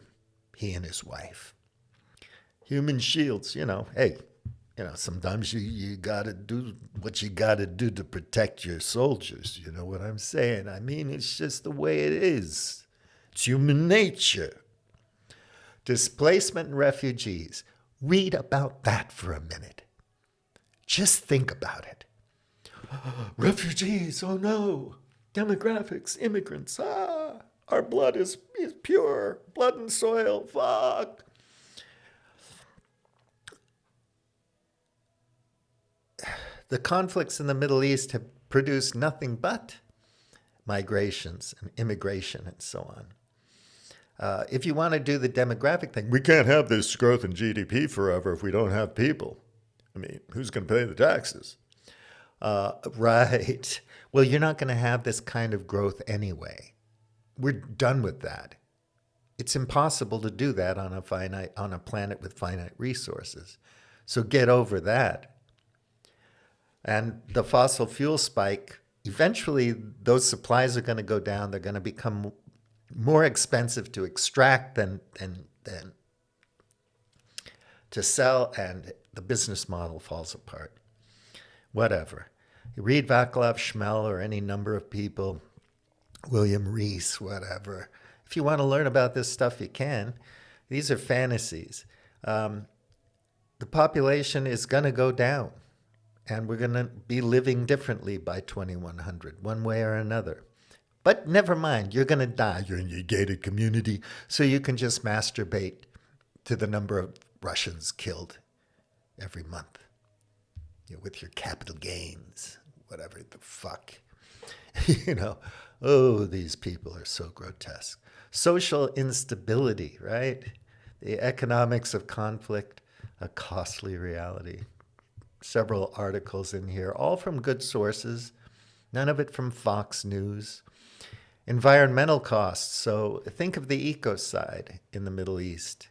he and his wife. Human shields, hey, sometimes you got to do what you got to do to protect your soldiers. You know what I'm saying? I mean, it's just the way it is. It's human nature. Displacement and refugees. Read about that for a minute. Just think about it. Refugees, oh no. Demographics, immigrants, our blood is pure. Blood and soil, fuck. The conflicts in the Middle East have produced nothing but migrations and immigration and so on. If you want to do the demographic thing, we can't have this growth in GDP forever if we don't have people. I mean, who's going to pay the taxes? Right. Well, you're not going to have this kind of growth anyway. We're done with that. It's impossible to do that on a planet with finite resources. So get over that. And the fossil fuel spike, eventually those supplies are going to go down. They're going to become more expensive to extract than to sell, and the business model falls apart. Whatever. You read Vaclav Smil or any number of people, William Rees, whatever. If you want to learn about this stuff, you can. These are fantasies. The population is going to go down, and we're going to be living differently by 2100, one way or another. But never mind, you're going to die. You're in your gated community, so you can just masturbate to the number of Russians killed every month. With your capital gains, whatever the fuck. Oh, these people are so grotesque. Social instability, right? The economics of conflict, a costly reality. Several articles in here, all from good sources, none of it from Fox News. Environmental costs, so think of the ecocide in the Middle East.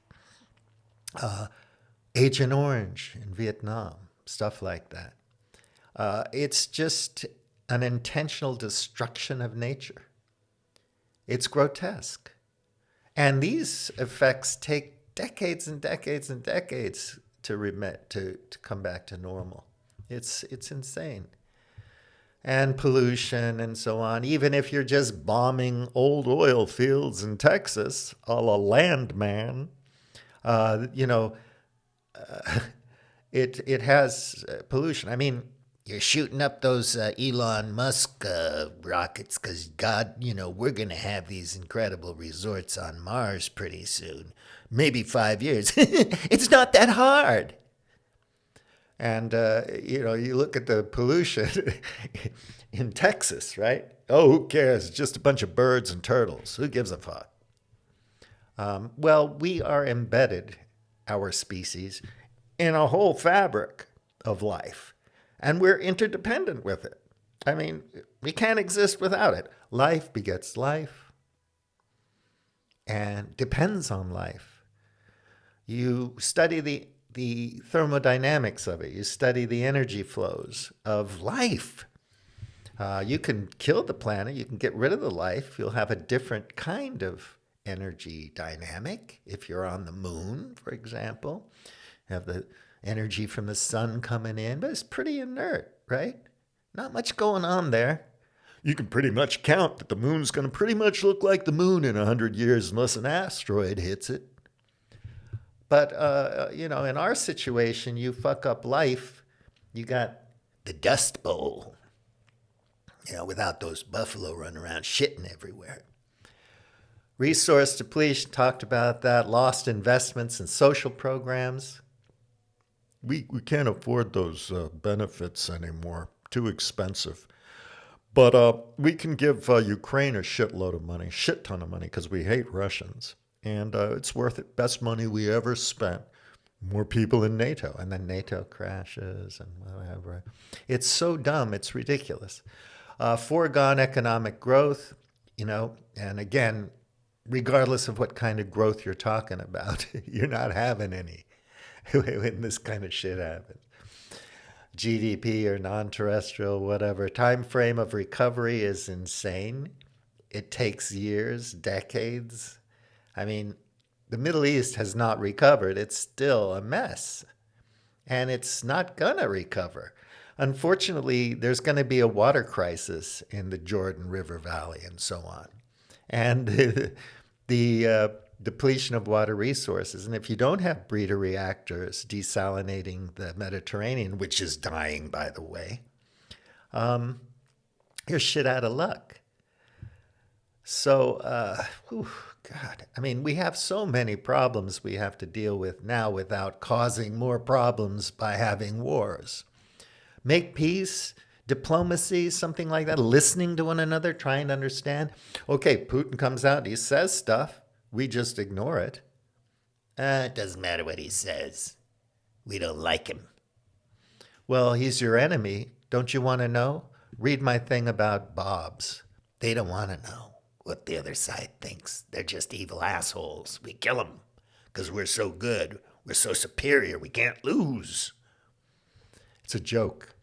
Agent Orange in Vietnam, stuff like that. It's just an intentional destruction of nature. It's grotesque. And these effects take decades and decades and decades to come back to normal. It's insane. And pollution and so on. Even if you're just bombing old oil fields in Texas, a la Landman, it has pollution. I mean, you're shooting up those Elon Musk rockets because, God, we're going to have these incredible resorts on Mars pretty soon. Maybe 5 years. It's not that hard. And, you look at the pollution in Texas, right? Oh, who cares? It's just a bunch of birds and turtles. Who gives a fuck? Well, we are embedded, our species, in a whole fabric of life. And we're interdependent with it. I mean, we can't exist without it. Life begets life and depends on life. You study the thermodynamics of it. You study the energy flows of life. You can kill the planet. You can get rid of the life. You'll have a different kind of energy dynamic. If you're on the moon, for example, you have the energy from the sun coming in, but it's pretty inert, right? Not much going on there. You can pretty much count that the moon's going to pretty much look like the moon in 100 years unless an asteroid hits it. But, in our situation, you fuck up life, you got the Dust Bowl, without those buffalo running around shitting everywhere. Resource depletion, talked about that. Lost investments in social programs. We can't afford those benefits anymore. Too expensive. But we can give Ukraine a shitload of money, shit ton of money, because we hate Russians. And it's worth it. Best money we ever spent. More people in NATO. And then NATO crashes and whatever. It's so dumb. It's ridiculous. Foregone economic growth, and again, regardless of what kind of growth you're talking about, you're not having any when this kind of shit happens. GDP or non-terrestrial, whatever. Time frame of recovery is insane. It takes years, decades. I mean, the Middle East has not recovered. It's still a mess. And it's not going to recover. Unfortunately, there's going to be a water crisis in the Jordan River Valley and so on. And the depletion of water resources. And if you don't have breeder reactors desalinating the Mediterranean, which is dying, by the way, you're shit out of luck. So, God, I mean, we have so many problems we have to deal with now without causing more problems by having wars. Make peace, diplomacy, something like that, listening to one another, trying to understand. Okay, Putin comes out, he says stuff. We just ignore it. It doesn't matter what he says. We don't like him. Well, he's your enemy. Don't you want to know? Read my thing about Bobs. They don't want to know what the other side thinks. They're just evil assholes. We kill them because we're so good. We're so superior. We can't lose. It's a joke.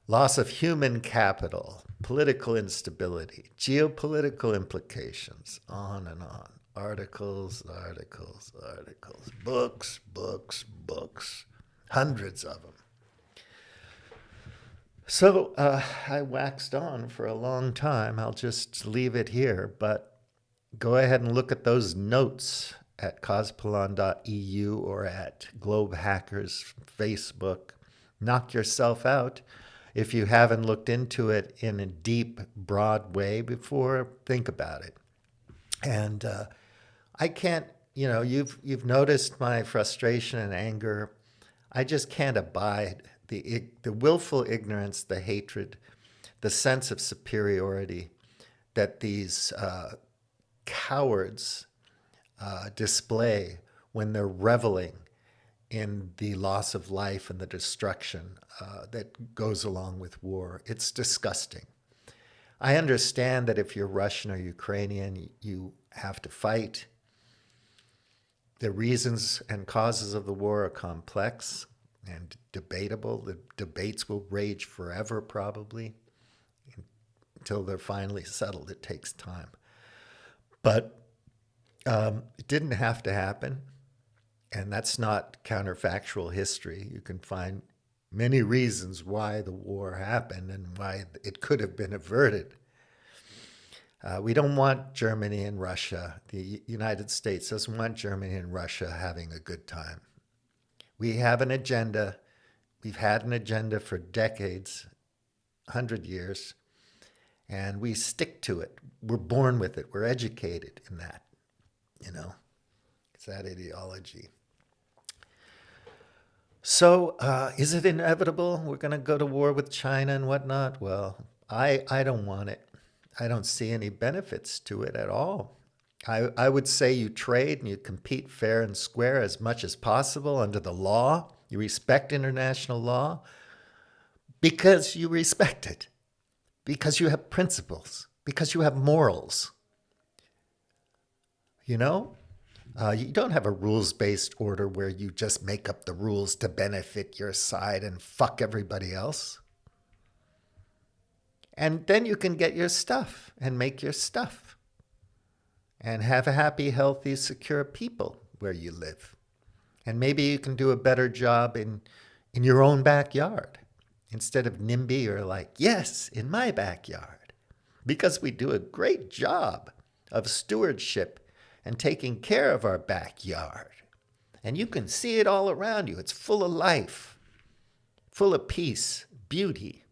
Loss of human capital, political instability, geopolitical implications, on and on. Articles, books, hundreds of them. So I waxed on for a long time. I'll just leave it here, but go ahead and look at those notes at cospelon.eu or at Globe Hackers Facebook. Knock yourself out. If you haven't looked into it in a deep, broad way before, think about it. And I can't, you've noticed my frustration and anger. I just can't abide the willful ignorance, the hatred, the sense of superiority that these cowards display when they're reveling in the loss of life and the destruction that goes along with war. It's disgusting. I understand that if you're Russian or Ukrainian, you have to fight. The reasons and causes of the war are complex and debatable. The debates will rage forever, probably, until they're finally settled. It takes time. But it didn't have to happen. And that's not counterfactual history. You can find many reasons why the war happened and why it could have been averted. We don't want Germany and Russia. The United States doesn't want Germany and Russia having a good time. We have an agenda. We've had an agenda for decades, 100 years, and we stick to it. We're born with it. We're educated in that, It's that ideology. So is it inevitable we're going to go to war with China and whatnot? Well, I don't want it. I don't see any benefits to it at all. I would say you trade and you compete fair and square as much as possible under the law. You respect international law because you respect it, because you have principles, because you have morals. You don't have a rules-based order where you just make up the rules to benefit your side and fuck everybody else. And then you can get your stuff and make your stuff and have a happy, healthy, secure people where you live. And maybe you can do a better job in your own backyard instead of NIMBY or like, yes, in my backyard, because we do a great job of stewardship and taking care of our backyard. And you can see it all around you. It's full of life, full of peace, beauty,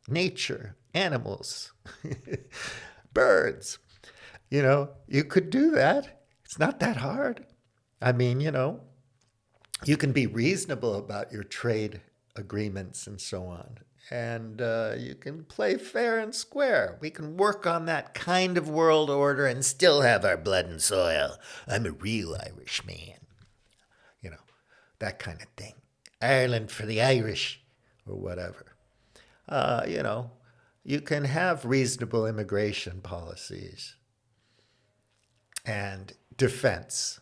nature, animals, birds. You could do that. It's not that hard. I mean, you can be reasonable about your trade agreements and so on. And you can play fair and square. We can work on that kind of world order and still have our blood and soil. I'm a real Irish man. That kind of thing. Ireland for the Irish or whatever. You can have reasonable immigration policies and defense,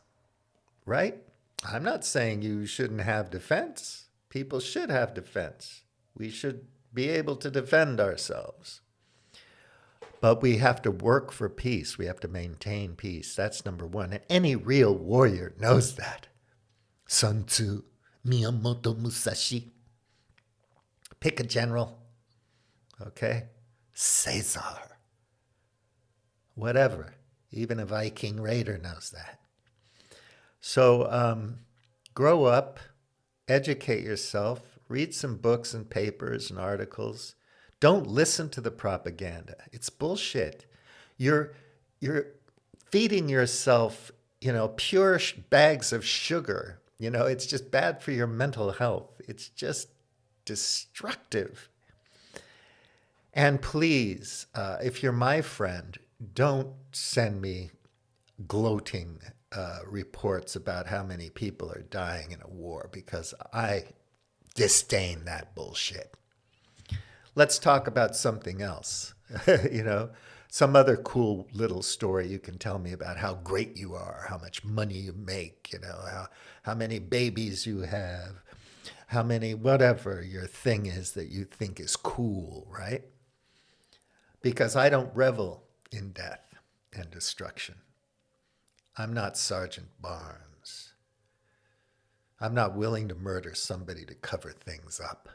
right? I'm not saying you shouldn't have defense. People should have defense. We should be able to defend ourselves. But we have to work for peace. We have to maintain peace. That's number one. And any real warrior knows that. Sun Tzu, Miyamoto Musashi. Pick a general, okay? Caesar. Whatever. Even a Viking raider knows that. So grow up, educate yourself, read some books and papers and articles. Don't listen to the propaganda. It's bullshit. You're feeding yourself, pure bags of sugar. It's just bad for your mental health. It's just destructive. And please, if you're my friend, don't send me gloating reports about how many people are dying in a war, because I disdain that bullshit. Let's talk about something else. Some other cool little story you can tell me about how great you are, how much money you make, how many babies you have, how many, whatever your thing is that you think is cool, right? Because I don't revel in death and destruction. I'm not Sergeant Barnes. I'm not willing to murder somebody to cover things up.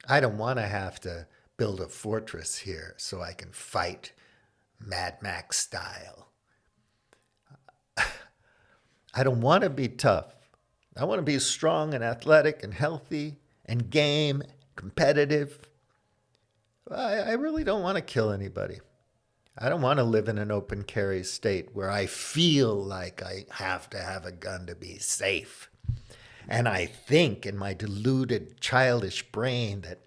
I don't want to have to build a fortress here so I can fight Mad Max style. I don't want to be tough. I want to be strong and athletic and healthy and game, competitive. I really don't want to kill anybody. I don't want to live in an open carry state where I feel like I have to have a gun to be safe. And I think in my deluded, childish brain that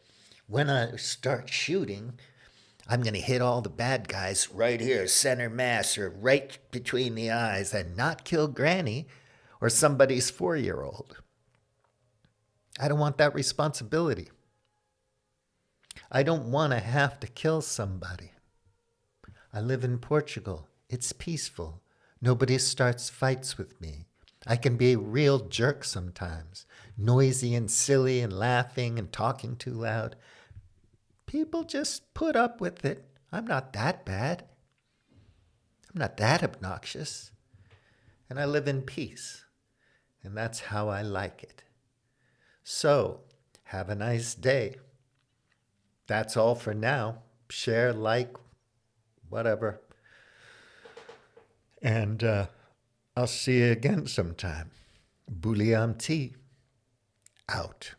when I start shooting, I'm going to hit all the bad guys right here, center mass, or right between the eyes, and not kill Granny or somebody's 4-year-old. I don't want that responsibility. I don't want to have to kill somebody. I live in Portugal. It's peaceful. Nobody starts fights with me. I can be a real jerk sometimes, noisy and silly and laughing and talking too loud. People just put up with it. I'm not that bad. I'm not that obnoxious. And I live in peace. And that's how I like it. So, have a nice day. That's all for now. Share, like, whatever. And I'll see you again sometime. Bouliam tea. Out.